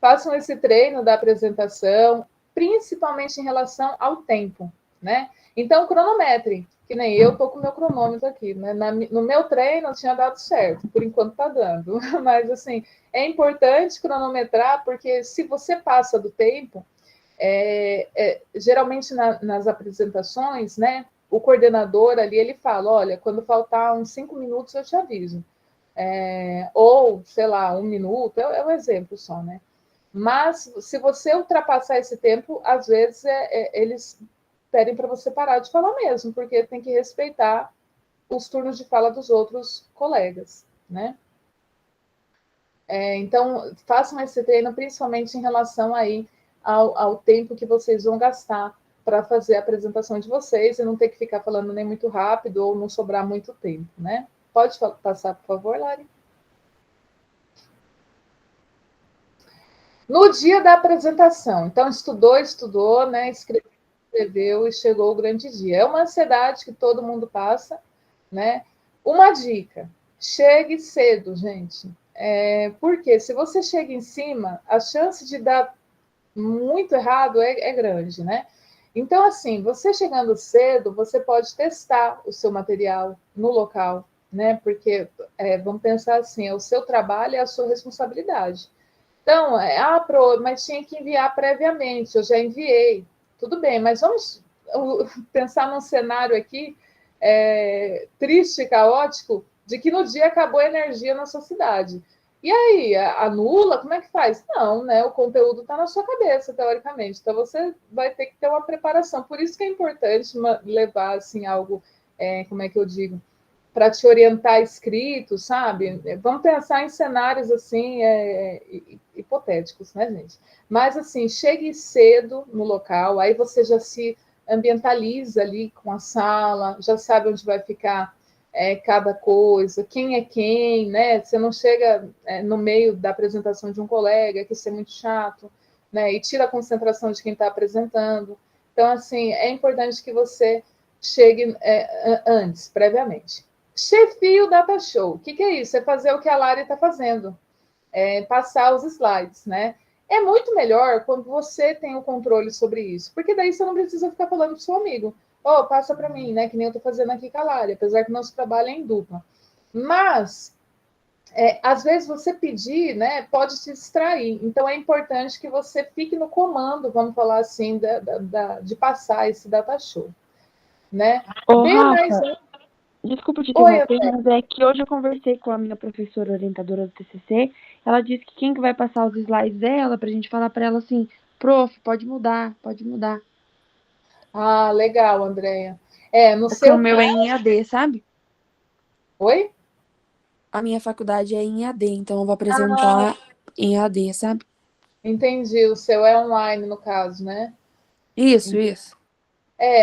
façam esse treino da apresentação, principalmente em relação ao tempo, né? Então, cronometre, que nem eu estou com o meu cronômetro aqui, né? No meu treino tinha dado certo, por enquanto está dando, mas assim, é importante cronometrar, porque se você passa do tempo, geralmente nas apresentações, né? O coordenador ali, ele fala, olha, quando faltar uns 5 minutos eu te aviso. Ou, sei lá, 1 minuto, é um exemplo só, né? Mas, se você ultrapassar esse tempo, às vezes eles pedem para você parar de falar mesmo, porque tem que respeitar os turnos de fala dos outros colegas, né? Então, façam esse treino, principalmente em relação aí ao tempo que vocês vão gastar para fazer a apresentação de vocês e não ter que ficar falando nem muito rápido ou não sobrar muito tempo, né? Pode passar, por favor, Lari? No dia da apresentação, então estudou, né? Escreveu e chegou o grande dia. É uma ansiedade que todo mundo passa, né? Uma dica: chegue cedo, gente. Porque se você chega em cima, a chance de dar muito errado é grande, né? Então, assim, você chegando cedo, você pode testar o seu material no local, né? Porque, vamos pensar assim, é o seu trabalho, é a sua responsabilidade. Então, mas tinha que enviar previamente, eu já enviei. Tudo bem, mas vamos pensar num cenário aqui triste, caótico, de que no dia acabou a energia na sua cidade. E aí, anula? Como é que faz? Não, né? O conteúdo está na sua cabeça, teoricamente. Então, você vai ter que ter uma preparação. Por isso que é importante levar, assim, algo, como é que eu digo? Para te orientar escrito, sabe? Vamos pensar em cenários assim hipotéticos, né, gente? Mas assim, chegue cedo no local, aí você já se ambientaliza ali com a sala, já sabe onde vai ficar cada coisa, quem é quem, né? Você não chega no meio da apresentação de um colega, que isso é muito chato, né? E tira a concentração de quem está apresentando. Então, assim, é importante que você chegue antes, previamente. Chefia o data show. O que é isso? É fazer o que a Lari está fazendo, passar os slides, né? É muito melhor quando você tem o controle sobre isso, porque daí você não precisa ficar falando para o seu amigo, passa para mim, né? Que nem eu estou fazendo aqui com a Lari, apesar que o nosso trabalho é em dupla. Mas, às vezes você pedir, né, pode te distrair. Então, é importante que você fique no comando, vamos falar assim, de passar esse data show, né? Ô, Dê mais Rafa, desculpa te Oi, interromper, mas é que hoje eu conversei com a minha professora orientadora do TCC. Ela disse que quem que vai passar os slides é ela, pra gente falar pra ela assim, prof, pode mudar, pode mudar. Legal, Andréia. No Porque o seu meu é caso. em EAD, sabe? Oi? A minha faculdade é em EAD, então eu vou apresentar em EAD, sabe? Entendi. O seu é online, no caso, né? Isso, isso.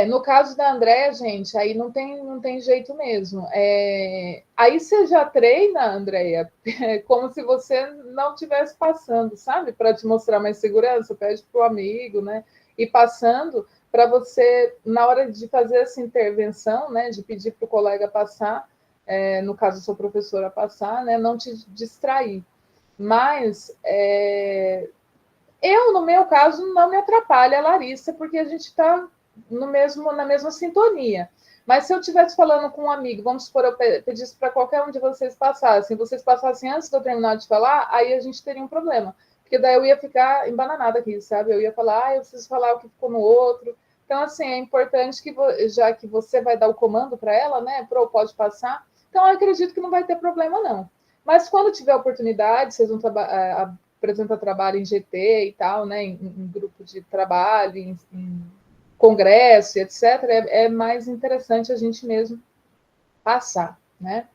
No caso da Andréia, gente, aí não tem jeito mesmo. Aí você já treina, Andréia, como se você não estivesse passando, sabe? Para te mostrar mais segurança, pede para o amigo, né? E passando para você, na hora de fazer essa intervenção, né? De pedir para o colega passar, no caso, sua professora passar, né? Não te distrair. Mas no meu caso, não me atrapalha a Larissa, porque a gente está na mesma sintonia. Mas se eu estivesse falando com um amigo, vamos supor, eu pedisse para qualquer um de vocês passassem antes de eu terminar de falar, aí a gente teria um problema. Porque daí eu ia ficar embananada aqui, sabe? Eu ia falar, eu preciso falar o que ficou no outro. Então, assim, é importante que, já que você vai dar o comando para ela, né? Pode passar. Então, eu acredito que não vai ter problema, não. Mas quando tiver oportunidade, vocês vão apresenta trabalho em GT e tal, né? Em grupo de trabalho, em congresso, etc., é mais interessante a gente mesmo passar, né?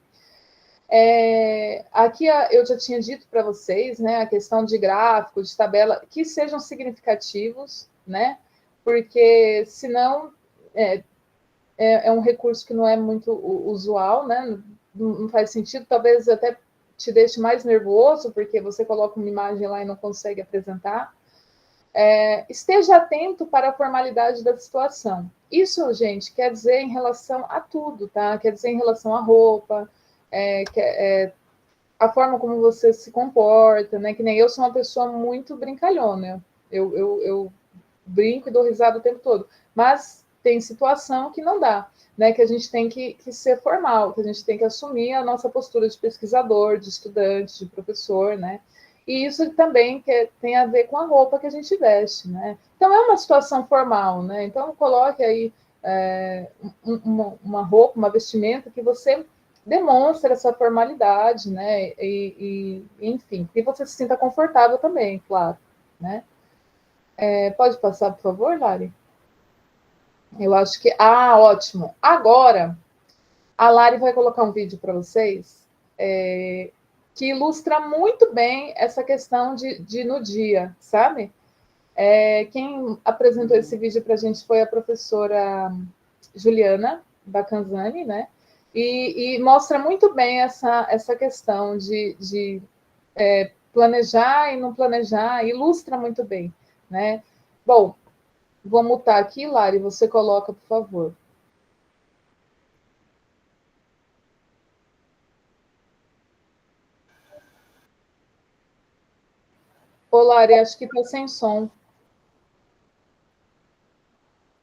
Aqui eu já tinha dito para vocês, né, a questão de gráfico, de tabela, que sejam significativos, né? Porque senão é um recurso que não é muito usual, né? Não faz sentido, talvez até te deixe mais nervoso, porque você coloca uma imagem lá e não consegue apresentar. Esteja atento para a formalidade da situação. Isso, gente, quer dizer em relação a tudo, tá? Quer dizer em relação à roupa, a forma como você se comporta, né? Que nem eu sou uma pessoa muito brincalhona. Eu brinco e dou risada o tempo todo. Mas tem situação que não dá, né? Que a gente tem que ser formal, que a gente tem que assumir a nossa postura de pesquisador, de estudante, de professor, né? E isso também tem a ver com a roupa que a gente veste, né? Então, é uma situação formal, né? Então, coloque aí uma roupa, uma vestimenta que você demonstra essa formalidade, né? Enfim, que você se sinta confortável também, claro, né? Pode passar, por favor, Lari? Eu acho que... Ah, ótimo. Agora, a Lari vai colocar um vídeo para vocês que ilustra muito bem essa questão de no dia, sabe? Quem apresentou esse vídeo para a gente foi a professora Juliana Bacanzani, né? E mostra muito bem essa questão de planejar e não planejar, ilustra muito bem, né? Bom, vou mutar aqui, Lari, você coloca, por favor. Ô, Lari, acho que está sem som.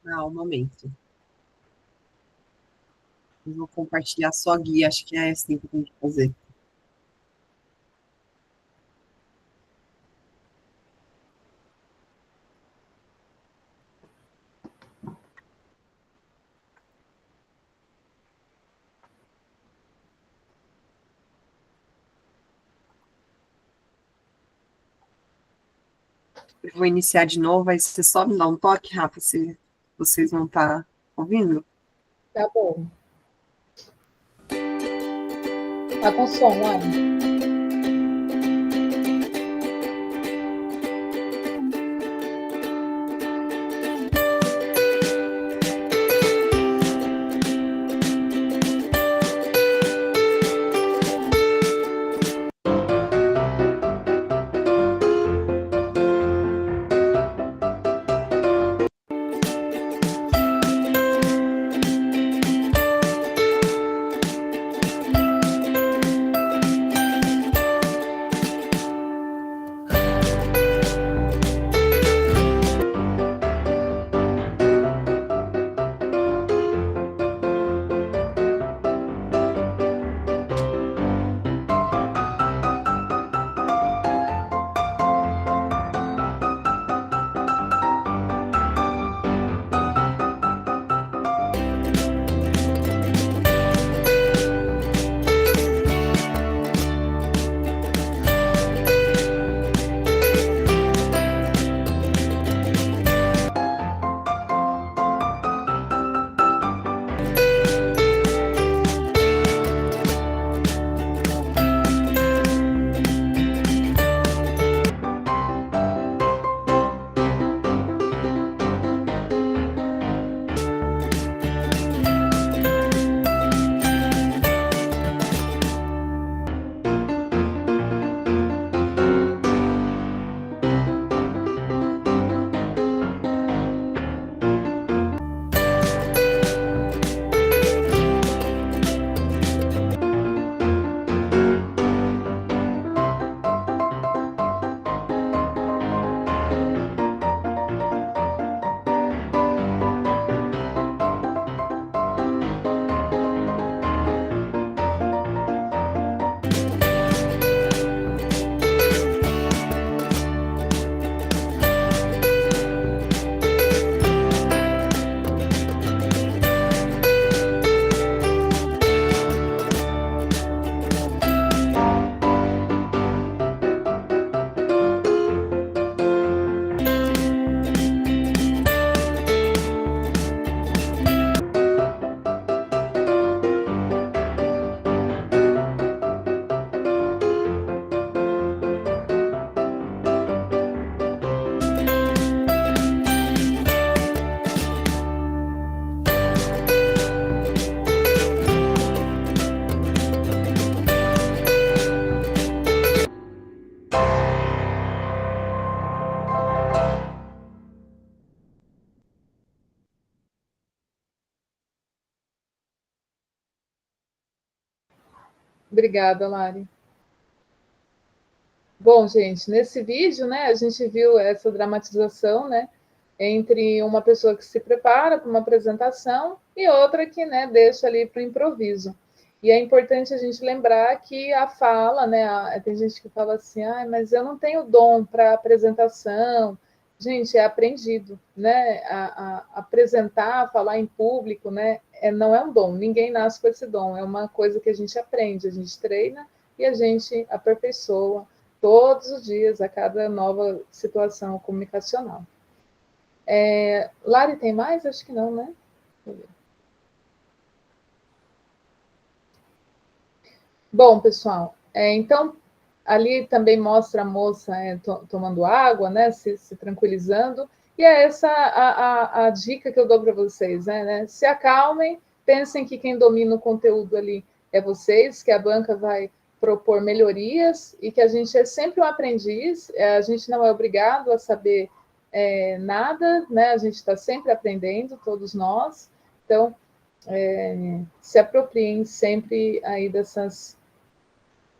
Um momento. Eu vou compartilhar só a guia, acho que é assim que tem que fazer. Eu vou iniciar de novo, aí você só me dá um toque, Rafa, se vocês vão estar ouvindo. Tá bom. Tá com som, Lari. Obrigada, Lari. Bom, gente, nesse vídeo, né, a gente viu essa dramatização, né, entre uma pessoa que se prepara para uma apresentação e outra que, né, deixa ali para o improviso. E é importante a gente lembrar que a fala, né, tem gente que fala assim, ah, mas eu não tenho dom para apresentação. Gente, é aprendido, né, a apresentar, falar em público, né, não é um dom, ninguém nasce com esse dom, é uma coisa que a gente aprende, a gente treina e a gente aperfeiçoa todos os dias, a cada nova situação comunicacional. Lari, tem mais? Acho que não, né? Bom, pessoal, então, ali também mostra a moça tomando água, né, se tranquilizando, e é essa a dica que eu dou para vocês, né? Se acalmem, pensem que quem domina o conteúdo ali é vocês, que a banca vai propor melhorias e que a gente é sempre um aprendiz, a gente não é obrigado a saber nada, né? A gente está sempre aprendendo, todos nós, então se apropriem sempre aí dessas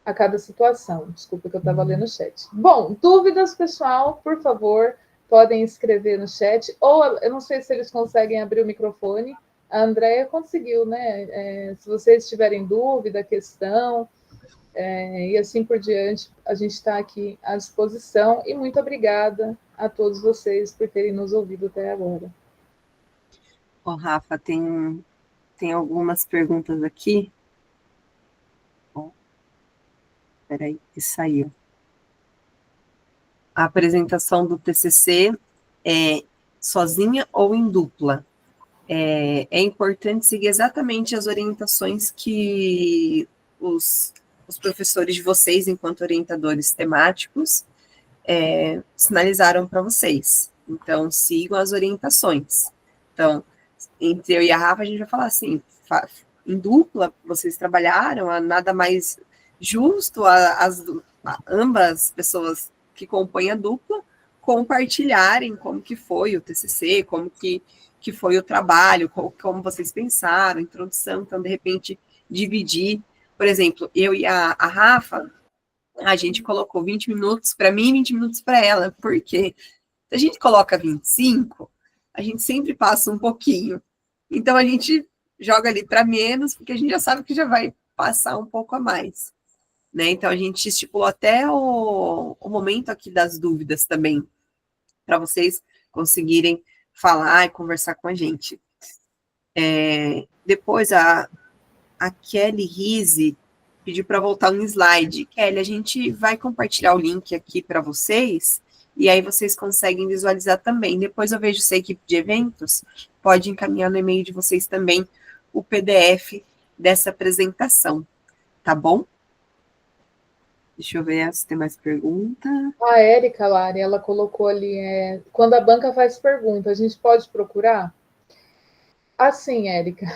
a cada situação. Desculpa que eu estava lendo o chat. Bom, dúvidas, pessoal, por favor, podem escrever no chat, ou eu não sei se eles conseguem abrir o microfone. A Andrea conseguiu, né? Se vocês tiverem dúvida, questão, e assim por diante, a gente está aqui à disposição, e muito obrigada a todos vocês por terem nos ouvido até agora. Ó, Rafa, tem algumas perguntas aqui. Peraí, que saiu. A apresentação do TCC é sozinha ou em dupla? É importante seguir exatamente as orientações que os professores de vocês, enquanto orientadores temáticos, sinalizaram para vocês. Então, sigam as orientações. Então, entre eu e a Rafa, a gente vai falar assim, em dupla, vocês trabalharam, nada mais justo ambas pessoas que compõem a dupla compartilharem como que foi o TCC, como que foi o trabalho, como vocês pensaram, introdução, então, de repente, dividir. Por exemplo, eu e a Rafa, a gente colocou 20 minutos para mim e 20 minutos para ela, porque se a gente coloca 25, a gente sempre passa um pouquinho. Então, a gente joga ali para menos, porque a gente já sabe que já vai passar um pouco a mais. Né? Então, a gente estipulou até o momento aqui das dúvidas também, para vocês conseguirem falar e conversar com a gente. Depois, a Kelly Rise pediu para voltar um slide. Kelly, a gente vai compartilhar o link aqui para vocês, e aí vocês conseguem visualizar também. Depois eu vejo se a equipe de eventos pode encaminhar no e-mail de vocês também o PDF dessa apresentação, tá bom? Deixa eu ver se tem mais pergunta. A Érica, Lari, ela colocou ali, quando a banca faz pergunta, a gente pode procurar? Assim, Érica,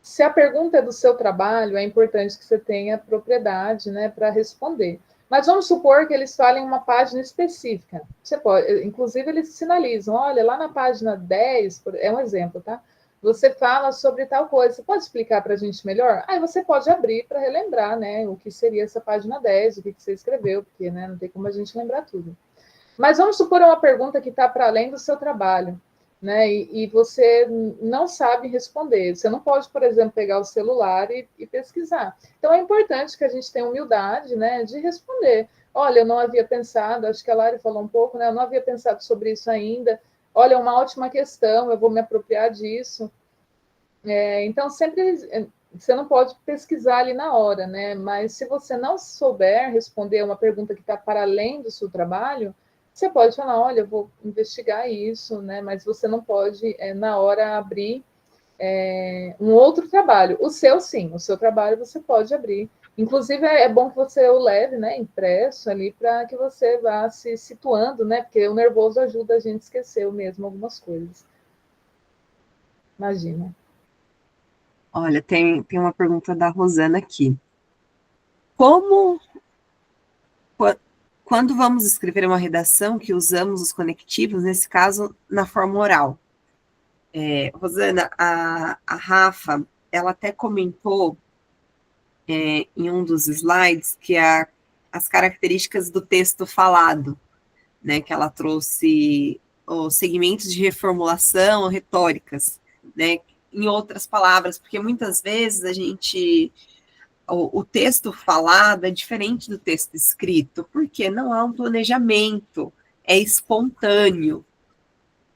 se a pergunta é do seu trabalho, é importante que você tenha propriedade, né, para responder. Mas vamos supor que eles falem uma página específica. Você pode, inclusive, eles sinalizam, olha, lá na página 10, é um exemplo, tá? Você fala sobre tal coisa. Você pode explicar para a gente melhor? Aí você pode abrir para relembrar, né, o que seria essa página 10, o que você escreveu, porque, né, não tem como a gente lembrar tudo. Mas vamos supor uma pergunta que está para além do seu trabalho, né? E você não sabe responder. Você não pode, por exemplo, pegar o celular e pesquisar. Então é importante que a gente tenha humildade, né, de responder. Olha, eu não havia pensado, acho que a Lari falou um pouco, né? Eu não havia pensado sobre isso ainda. Olha, é uma ótima questão, eu vou me apropriar disso. Então, sempre você não pode pesquisar ali na hora, né? Mas se você não souber responder uma pergunta que está para além do seu trabalho, você pode falar, olha, eu vou investigar isso, né? Mas você não pode, na hora, abrir um outro trabalho. O seu, sim, o seu trabalho você pode abrir. Inclusive, é bom que você o leve, né, impresso ali, para que você vá se situando, né? Porque o nervoso ajuda a gente a esquecer mesmo algumas coisas. Imagina. Olha, tem uma pergunta da Rosana aqui. Como, quando vamos escrever uma redação que usamos os conectivos, nesse caso, na forma oral? Rosana, a Rafa, ela até comentou em um dos slides, que é as características do texto falado, né, que ela trouxe os segmentos de reformulação, retóricas, né, em outras palavras, porque muitas vezes o texto falado é diferente do texto escrito, porque não há um planejamento, é espontâneo.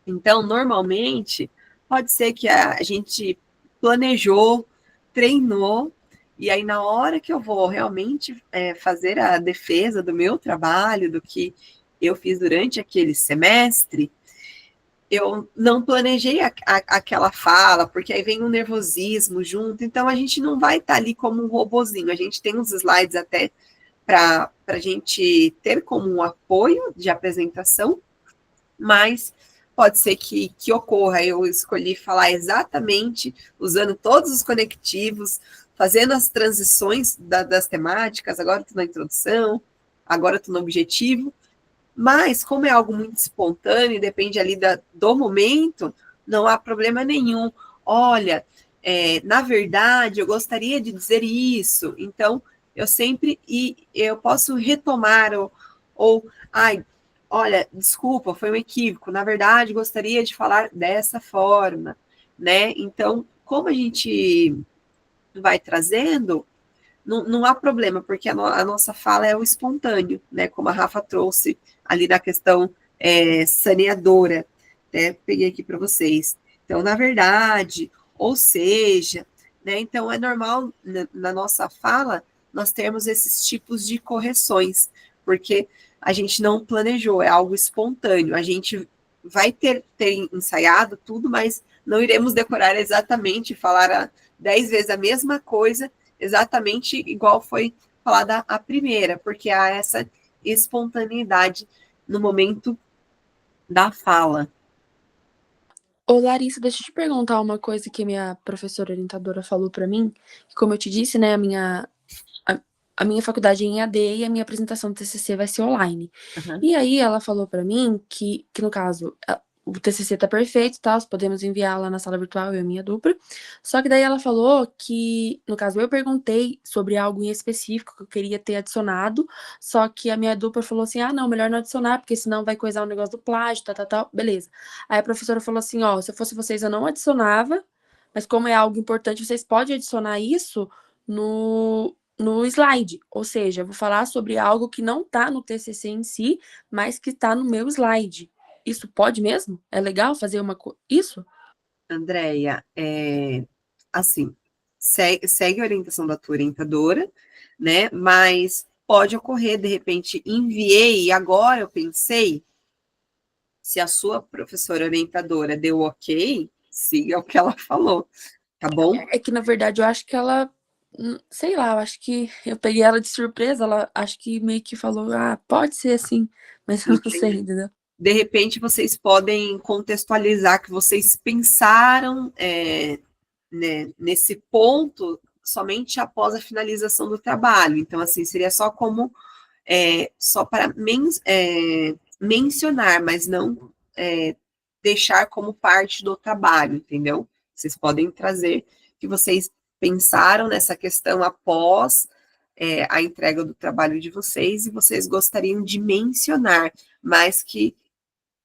Então, normalmente, pode ser que a gente planejou, treinou, e aí na hora que eu vou realmente fazer a defesa do meu trabalho, do que eu fiz durante aquele semestre, eu não planejei aquela fala, porque aí vem um nervosismo junto, então a gente não vai estar ali como um robozinho, a gente tem uns slides até para a gente ter como um apoio de apresentação, mas pode ser que ocorra, eu escolhi falar exatamente, usando todos os conectivos, fazendo as transições das temáticas, agora estou na introdução, agora estou no objetivo, mas como é algo muito espontâneo, depende ali do momento, não há problema nenhum. Olha, na verdade, eu gostaria de dizer isso, então eu posso retomar, ai, olha, desculpa, foi um equívoco, na verdade, gostaria de falar dessa forma, né? Então, como a gente vai trazendo, não há problema, porque a nossa fala é o espontâneo, né? Como a Rafa trouxe ali na questão saneadora, né? Peguei aqui para vocês. Então, na verdade, ou seja, né? Então é normal na nossa fala nós termos esses tipos de correções, porque a gente não planejou, é algo espontâneo. A gente vai ter ensaiado tudo, mas não iremos decorar exatamente, falar 10 vezes a mesma coisa, exatamente igual foi falada a primeira, porque há essa espontaneidade no momento da fala. Ô, Larissa, deixa eu te perguntar uma coisa que minha professora orientadora falou para mim. Como eu te disse, né, a minha faculdade é em AD e a minha apresentação do TCC vai ser online. Uhum. E aí ela falou para mim que no caso, o TCC tá perfeito, tá? Podemos enviar lá na sala virtual, eu e a minha dupla. Só que daí ela falou que, no caso, eu perguntei sobre algo em específico que eu queria ter adicionado, só que a minha dupla falou assim, não, melhor não adicionar, porque senão vai coisar o negócio do plágio, tal, beleza. Aí a professora falou assim, se eu fosse vocês, eu não adicionava, mas como é algo importante, vocês podem adicionar isso no slide, ou seja, eu vou falar sobre algo que não está no TCC em si, mas que está no meu slide. Isso pode mesmo? É legal fazer isso? Andréia, assim, segue a orientação da tua orientadora, né? Mas pode ocorrer, de repente, enviei e agora eu pensei, se a sua professora orientadora deu ok, siga o que ela falou, tá bom? É que, na verdade, eu acho que ela, sei lá, eu acho que eu peguei ela de surpresa, ela acho que meio que falou, pode ser assim, mas eu não sei, entendeu? De repente, vocês podem contextualizar que vocês pensaram né, nesse ponto somente após a finalização do trabalho. Então, assim, seria só como só para mencionar, mas não deixar como parte do trabalho, entendeu? Vocês podem trazer que vocês pensaram nessa questão após a entrega do trabalho de vocês e vocês gostariam de mencionar, mas que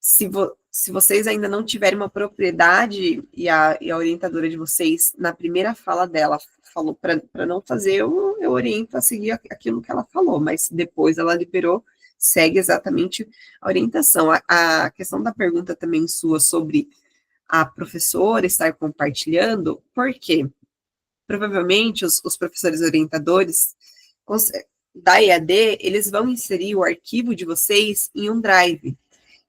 se vocês ainda não tiverem uma propriedade e a orientadora de vocês, na primeira fala dela, falou para não fazer, eu oriento a seguir aquilo que ela falou, mas depois ela liberou, segue exatamente a orientação. A questão da pergunta também sua sobre a professora estar compartilhando, por quê? Provavelmente os professores orientadores da EAD, eles vão inserir o arquivo de vocês em um drive.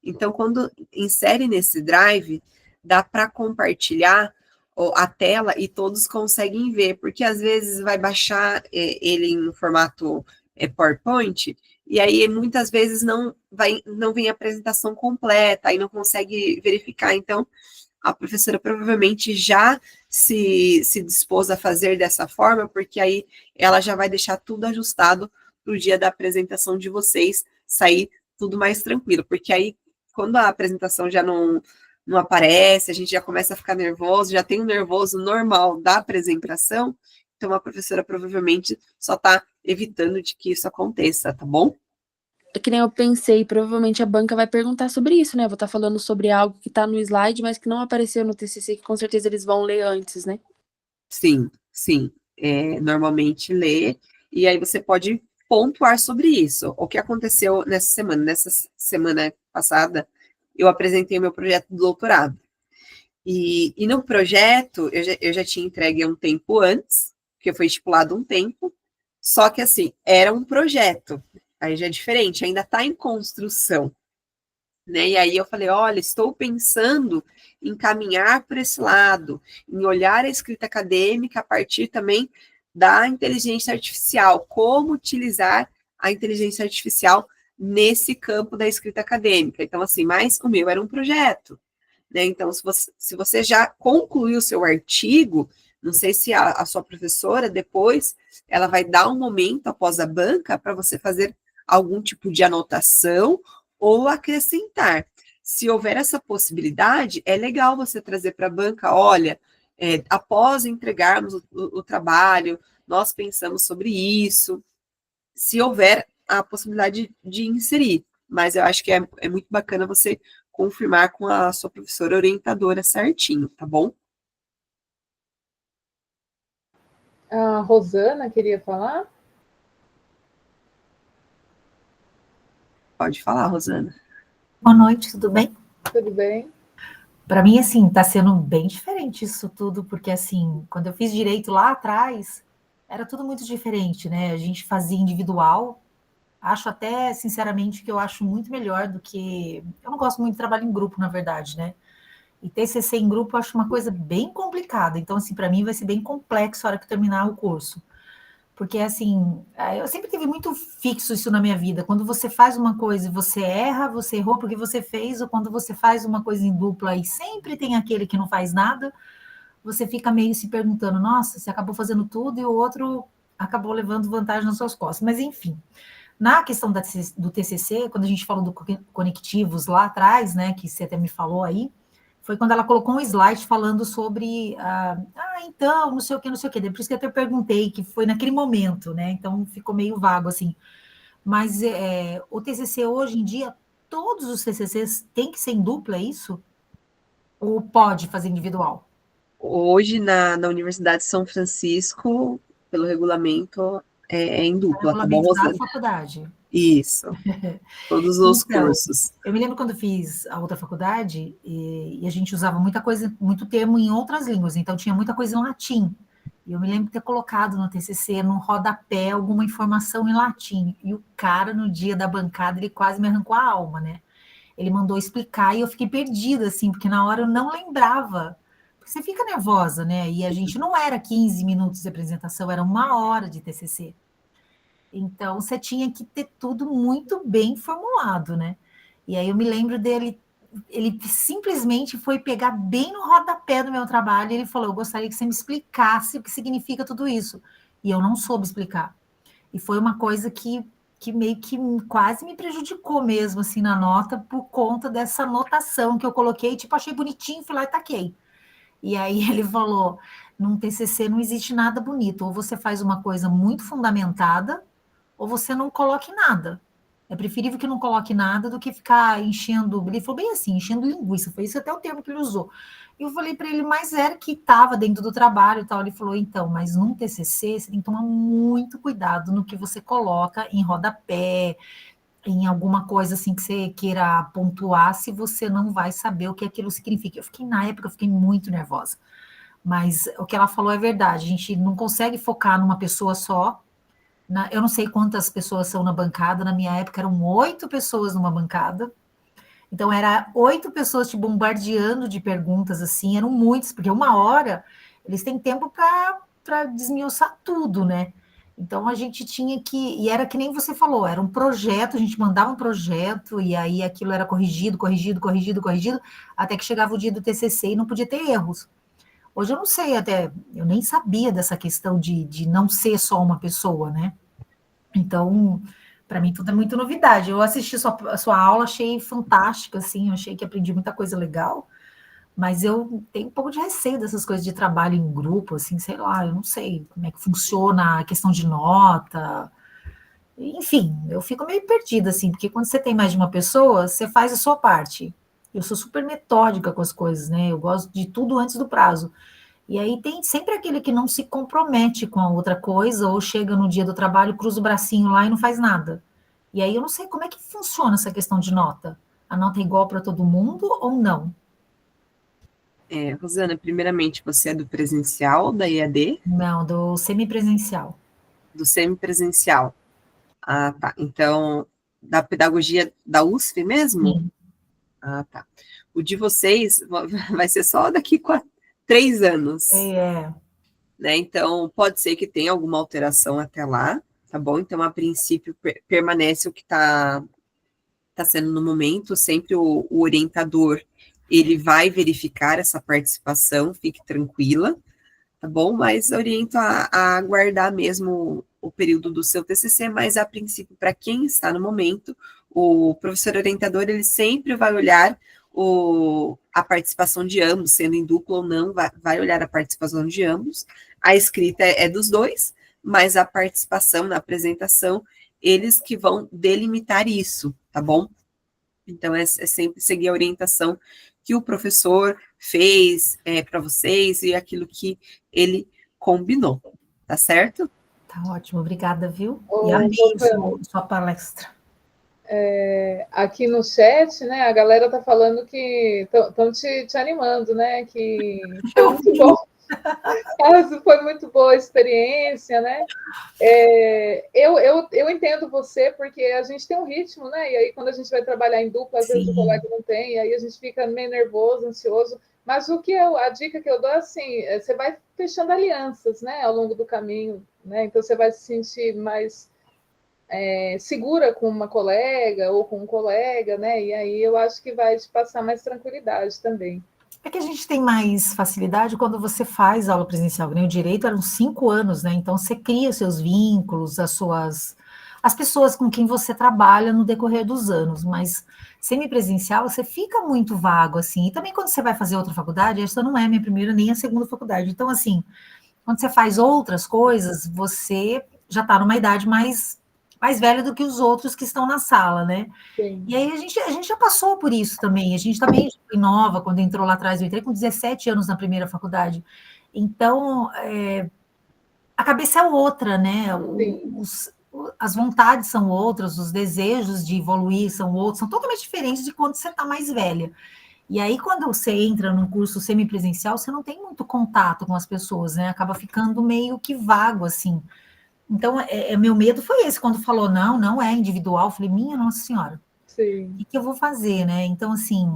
Então, quando insere nesse drive, dá para compartilhar a tela e todos conseguem ver, porque às vezes vai baixar ele em formato PowerPoint, e aí muitas vezes não vem a apresentação completa, aí não consegue verificar. Então, a professora provavelmente já se dispôs a fazer dessa forma, porque aí ela já vai deixar tudo ajustado para o dia da apresentação de vocês, sair tudo mais tranquilo, porque aí quando a apresentação já não aparece, a gente já começa a ficar nervoso, já tem o nervoso normal da apresentação, Então, a professora provavelmente só está evitando de que isso aconteça, tá bom? É que nem eu pensei, provavelmente a banca vai perguntar sobre isso, né? Eu vou estar falando sobre algo que tá no slide, mas que não apareceu no TCC, que com certeza eles vão ler antes, né? Sim, sim. Normalmente lê, e aí você pode pontuar sobre isso. O que aconteceu nessa semana? Nessa semana passada, eu apresentei o meu projeto do doutorado. E no projeto, eu já tinha entregue há um tempo antes, porque foi estipulado um tempo, só que assim, era um projeto, aí já é diferente, ainda está em construção, né? E aí eu falei, olha, estou pensando em caminhar por esse lado, em olhar a escrita acadêmica a partir também da inteligência artificial, como utilizar a inteligência artificial nesse campo da escrita acadêmica. Então, assim, mas o meu era um projeto, né? Então, se você já concluiu o seu artigo, não sei se a sua professora depois ela vai dar um momento após a banca para você fazer algum tipo de anotação ou acrescentar. Se houver essa possibilidade, é legal você trazer para a banca, olha, após entregarmos o trabalho, nós pensamos sobre isso, se houver a possibilidade de inserir. Mas eu acho que é muito bacana você confirmar com a sua professora orientadora certinho, tá bom? A Rosana queria falar? Pode falar, Rosana. Boa noite, tudo bem? Tudo bem? Para mim, assim, está sendo bem diferente isso tudo, porque, assim, quando eu fiz direito lá atrás, era tudo muito diferente, né? A gente fazia individual. Acho até, sinceramente, que eu acho muito melhor do que. Eu não gosto muito de trabalho em grupo, na verdade, né? E TCC em grupo eu acho uma coisa bem complicada. Então, assim, para mim vai ser bem complexo a hora que eu terminar o curso. Porque, assim, eu sempre tive muito fixo isso na minha vida. Quando você faz uma coisa e você erra, você errou porque você fez, ou quando você faz uma coisa em dupla e sempre tem aquele que não faz nada, você fica meio se perguntando, nossa, você acabou fazendo tudo e o outro acabou levando vantagem nas suas costas. Mas, enfim, na questão do TCC, quando a gente falou do conectivos lá atrás, né, que você até me falou aí, foi quando ela colocou um slide falando sobre, então, não sei o que, não sei o que. Por isso que eu até perguntei, que foi naquele momento, né? Então ficou meio vago, assim. Mas o TCC hoje em dia, todos os TCCs têm que ser em dupla, é isso? Ou pode fazer individual? Hoje, na Universidade de São Francisco, pelo regulamento, é em É o dupla, tá bom, regulamento da Rosana? faculdade. Isso, todos os Então, cursos. eu me lembro quando eu fiz a outra faculdade e a gente usava muita coisa, muito termo em outras línguas, então tinha muita coisa em latim. E eu me lembro de ter colocado no TCC, no rodapé, alguma informação em latim. E o cara, no dia da bancada, ele quase me arrancou a alma, né? Ele mandou explicar e eu fiquei perdida, assim, porque na hora eu não lembrava. Porque você fica nervosa, né? E a gente não era 15 minutos de apresentação, era 1 hora de TCC. Então, você tinha que ter tudo muito bem formulado, né? E aí eu me lembro dele, ele simplesmente foi pegar bem no rodapé do meu trabalho e ele falou: eu gostaria que você me explicasse o que significa tudo isso. E eu não soube explicar. E foi uma coisa que meio que quase me prejudicou mesmo, assim, na nota, por conta dessa anotação que eu coloquei, tipo, achei bonitinho, fui lá e taquei. E aí ele falou: num TCC não existe nada bonito, ou você faz uma coisa muito fundamentada, ou você não coloque nada. É preferível que não coloque nada do que ficar enchendo. Ele falou bem assim, enchendo linguiça. Foi isso até o termo que ele usou. E eu falei para ele, mas era que estava dentro do trabalho e tal. Ele falou, então, mas num TCC você tem que tomar muito cuidado no que você coloca em rodapé, em alguma coisa assim que você queira pontuar, se você não vai saber o que aquilo significa. Na época, eu fiquei muito nervosa. Mas o que ela falou é verdade. A gente não consegue focar numa pessoa só. Eu não sei quantas pessoas são na bancada, na minha época eram 8 pessoas numa bancada, então era 8 pessoas te bombardeando de perguntas, assim, eram muitos, porque 1 hora eles têm tempo para desmiuçar tudo, né? Então a gente tinha e era que nem você falou, era um projeto, a gente mandava um projeto, e aí aquilo era corrigido, corrigido, corrigido, corrigido, até que chegava o dia do TCC e não podia ter erros. Hoje eu não sei, até, eu nem sabia dessa questão de não ser só uma pessoa, né? Então, para mim, tudo é muito novidade. Eu assisti a sua aula, achei fantástica, assim, eu achei que aprendi muita coisa legal, Mas eu tenho um pouco de receio dessas coisas de trabalho em grupo, assim, sei lá, eu não sei como é que funciona a questão de nota. Enfim, eu fico meio perdida, assim, porque quando você tem mais de uma pessoa, você faz a sua parte. Eu sou super metódica com as coisas, né? Eu gosto de tudo antes do prazo. E aí tem sempre aquele que não se compromete com a outra coisa, ou chega no dia do trabalho, cruza o bracinho lá e não faz nada. E aí eu não sei como é que funciona essa questão de nota. A nota é igual para todo mundo ou não? Rosana, primeiramente, você é do presencial, da EAD, Não, do semipresencial. do semipresencial? Ah, tá. Então, da pedagogia da USP mesmo? Sim. Ah, tá. O de vocês vai ser só daqui a 3 anos, É, né? Então, pode ser que tenha alguma alteração até lá, tá bom? Então, a princípio, permanece o que está sendo no momento, sempre o orientador, ele vai verificar essa participação, fique tranquila, tá bom? Mas oriento a aguardar mesmo o período do seu TCC, mas a princípio, para quem está no momento, o professor orientador, ele sempre vai olhar a participação de ambos, sendo em dupla ou não, vai olhar a participação de ambos, a escrita é dos dois, mas a participação na apresentação, eles que vão delimitar isso, tá bom? Então, é sempre seguir a orientação que o professor fez para vocês e aquilo que ele combinou, tá certo? tá ótimo, obrigada, viu? E Ô, amei Rosana, sua palestra. aqui no chat, né, a galera tá falando que estão te animando, né? Que foi Eu muito vi. bom. Foi muito boa a experiência, né? Eu entendo você, porque a gente tem um ritmo, né? E aí, quando a gente vai trabalhar em dupla, às vezes o Sim, colega não tem, e aí a gente fica meio nervoso, ansioso. Mas a dica que eu dou é assim: você vai fechando alianças, né, ao longo do caminho, né? Então você vai se sentir mais segura com uma colega ou com um colega, né? E aí eu acho que vai te passar mais tranquilidade também. é que a gente tem mais facilidade quando você faz aula presencial, né? O direito eram 5 anos, né? Então você cria seus vínculos, as pessoas com quem você trabalha no decorrer dos anos, mas semipresencial você fica muito vago, assim. E também quando você vai fazer outra faculdade, essa não é a minha primeira nem a segunda faculdade. Então, assim, quando você faz outras coisas, você já está numa idade mais velha do que os outros que estão na sala, né? Sim, E aí a gente já passou por isso também. A gente também foi nova quando entrou lá atrás. Eu entrei com 17 anos na primeira faculdade. Então, a cabeça é outra, né? sim. As vontades são outras, os desejos de evoluir são outros, são totalmente diferentes de quando você está mais velha. E aí, quando você entra num curso semipresencial, você não tem muito contato com as pessoas, né? Acaba ficando meio que vago, assim. Então, meu medo foi esse, quando falou, não, não é individual. Eu falei, minha Nossa Senhora, Sim. o que eu vou fazer, né? Então, assim,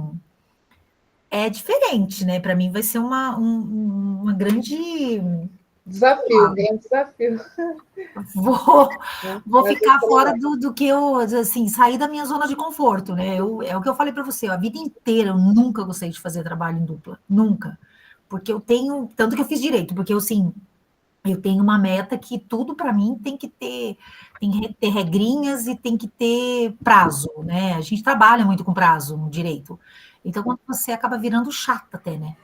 é diferente, né? Para mim vai ser uma grande. Desafio, um grande desafio. Vou, Né? vou Mas vai ficar ser fora legal. do que eu, assim, sair da minha zona de conforto, né? É o que eu falei para você, a vida inteira eu nunca gostei de fazer trabalho em dupla, nunca. Porque eu tenho, tanto que eu fiz direito, porque eu, assim, eu tenho uma meta que tudo para mim tem que ter regrinhas e tem que ter prazo, né? A gente trabalha muito com prazo no direito. Então, quando você acaba virando chata até, né?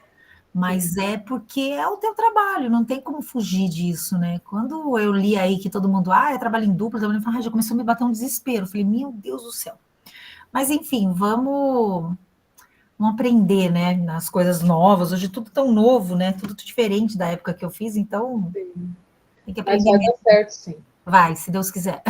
Mas é porque é o teu trabalho, não tem como fugir disso, né? Quando eu li aí que todo mundo, eu trabalho em dupla, já começou a me bater um desespero. Eu falei, meu Deus do céu. Mas enfim, vamos aprender, né? Nas coisas novas. Hoje tudo tão novo, né? Tudo diferente da época que eu fiz, então tem que Mas aprender vai dar mesmo. certo, sim. Vai, se Deus quiser.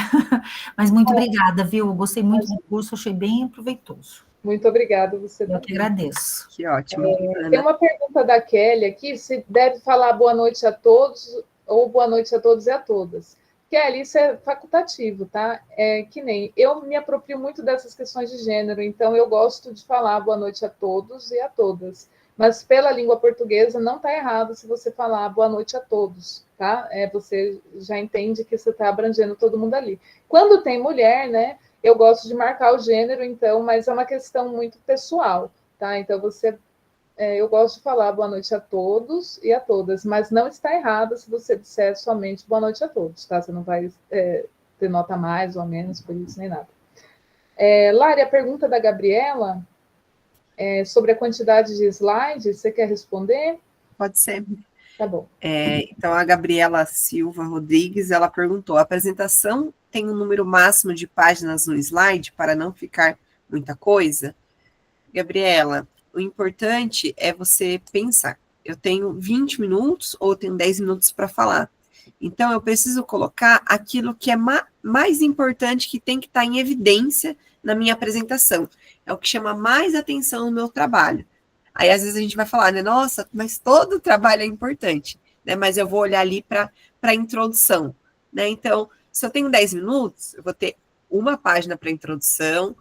Mas muito obrigada, viu? Eu gostei muito do curso, achei bem proveitoso. Muito obrigada, você Eu que também. agradeço. Que ótimo, Tem Rosana. uma pergunta da Kelly aqui, se deve falar boa noite a todos ou boa noite a todos e a todas. Kelly, isso é facultativo, tá? É que nem eu me aproprio muito dessas questões de gênero, então eu gosto de falar boa noite a todos e a todas. Mas pela língua portuguesa não está errado se você falar boa noite a todos, tá? Você já entende que você está abrangendo todo mundo ali. Quando tem mulher, né? Eu gosto de marcar o gênero, então, mas é uma questão muito pessoal, tá? Então eu gosto de falar boa noite a todos e a todas, mas não está errado se você disser somente boa noite a todos, tá? Você não vai ter nota a mais ou a menos por isso, nem nada. Lari, a pergunta da Gabriela sobre a quantidade de slides, você quer responder? Pode ser. Tá bom. Então, a Gabriela Silva Rodrigues, ela perguntou, a apresentação tem um número máximo de páginas no slide para não ficar muita coisa? Gabriela, o importante é você pensar, eu tenho 20 minutos ou eu tenho 10 minutos para falar. Então, eu preciso colocar aquilo que é mais importante, que tem que estar em evidência na minha apresentação. É o que chama mais atenção no meu trabalho. Aí, às vezes, a gente vai falar, né? Nossa, mas todo trabalho é importante, né? Mas eu vou olhar ali para a introdução, né? Então, se eu tenho 10 minutos, eu vou ter uma página para a introdução,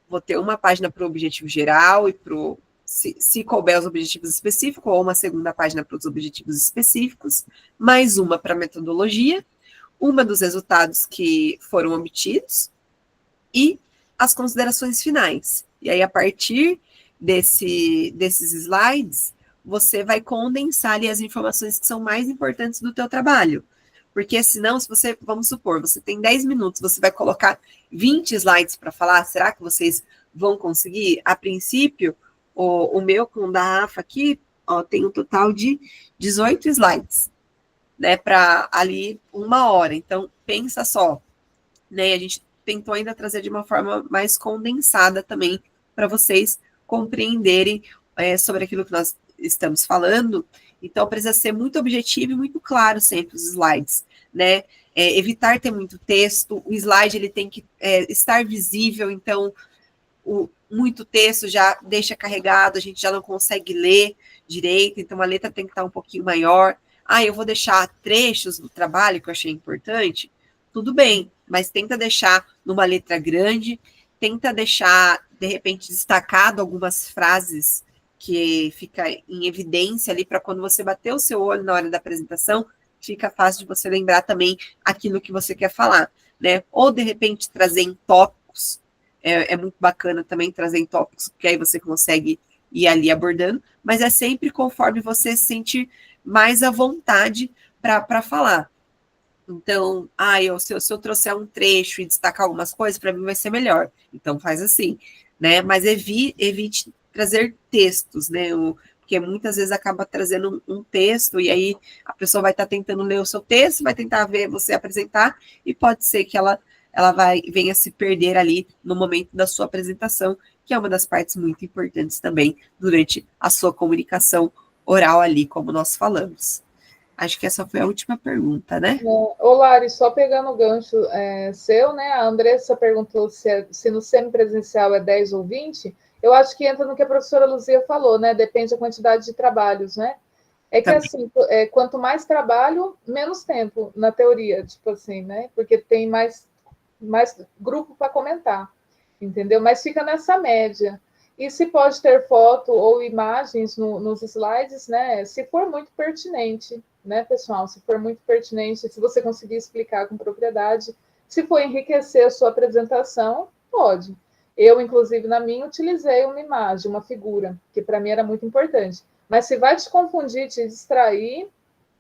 vou ter uma página para o objetivo geral e para o, se couber os objetivos específicos, ou uma segunda página para os objetivos específicos, mais uma para a metodologia, uma dos resultados que foram obtidos e as considerações finais. E aí, a partir desses slides, você vai condensar ali as informações que são mais importantes do teu trabalho. Porque senão, se você, vamos supor, você tem 10 minutos, você vai colocar 20 slides para falar, será que vocês vão conseguir? A princípio, o meu com o da Rafa aqui, ó, tem um total de 18 slides, né, para ali 1 hora. Então, pensa só, né, a gente tentou ainda trazer de uma forma mais condensada também, para vocês compreenderem sobre aquilo que nós estamos falando. Então, precisa ser muito objetivo e muito claro sempre os slides, né? Evitar ter muito texto, o slide ele tem que estar visível, então muito texto já deixa carregado, a gente já não consegue ler direito, então a letra tem que estar um pouquinho maior. Eu vou deixar trechos do trabalho que eu achei importante, tudo bem, mas tenta deixar numa letra grande, tenta deixar, de repente, destacado algumas frases que fica em evidência ali para quando você bater o seu olho na hora da apresentação, fica fácil de você lembrar também aquilo que você quer falar, né? Ou, de repente, trazer em tópicos, é muito bacana também trazer em tópicos, porque aí você consegue ir ali abordando, mas é sempre conforme você se sentir mais à vontade para falar. Então, se eu trouxer um trecho e destacar algumas coisas, para mim vai ser melhor. Então, faz assim, né? Mas evite trazer textos, né? Porque muitas vezes acaba trazendo um texto e aí a pessoa vai estar tentando ler o seu texto, vai tentar ver você apresentar e pode ser que ela venha se perder ali no momento da sua apresentação, que é uma das partes muito importantes também durante a sua comunicação oral ali, como nós falamos. Acho que essa foi a última pergunta, né? Ô, Lari, só pegando o gancho seu, né? A Andressa perguntou se no semipresencial é 10 ou 20. Eu acho que entra no que a professora Luzia falou, né? Depende da quantidade de trabalhos, né? É que, assim, quanto mais trabalho, menos tempo, na teoria, tipo assim, né? Porque tem mais grupo para comentar, entendeu? Mas fica nessa média. E se pode ter foto ou imagens nos slides, né? Se for muito pertinente, né, pessoal? Se for muito pertinente, se você conseguir explicar com propriedade, se for enriquecer a sua apresentação, pode. Eu, inclusive, na minha, utilizei uma imagem, uma figura, que para mim era muito importante. Mas se vai te confundir, te distrair,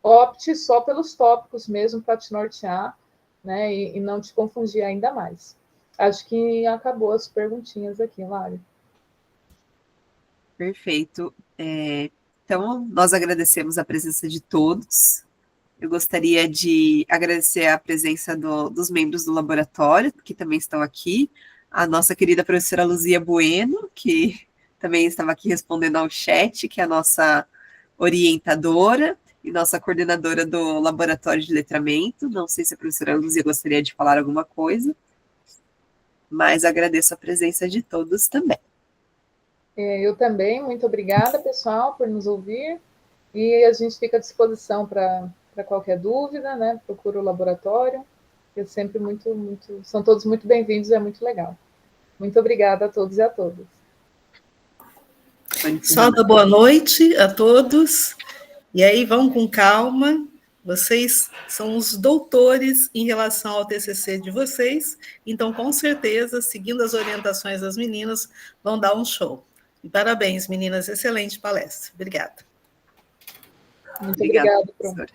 opte só pelos tópicos mesmo para te nortear, né, e não te confundir ainda mais. Acho que acabou as perguntinhas aqui, Lari. Perfeito. Então, nós agradecemos a presença de todos. Eu gostaria de agradecer a presença dos membros do laboratório, que também estão aqui, a nossa querida professora Luzia Bueno, que também estava aqui respondendo ao chat, que é a nossa orientadora e nossa coordenadora do laboratório de letramento. Não sei se a professora Luzia gostaria de falar alguma coisa, mas agradeço a presença de todos também. Eu também, muito obrigada, pessoal, por nos ouvir, e a gente fica à disposição para qualquer dúvida, né? Procura o laboratório, é sempre são todos muito bem-vindos, é muito legal. Muito obrigada a todos e a todas. Salve, boa noite a todos, e aí vão com calma, vocês são os doutores em relação ao TCC de vocês, então, com certeza, seguindo as orientações das meninas, vão dar um show. E parabéns, meninas, excelente palestra. Obrigada. Muito obrigada, professora.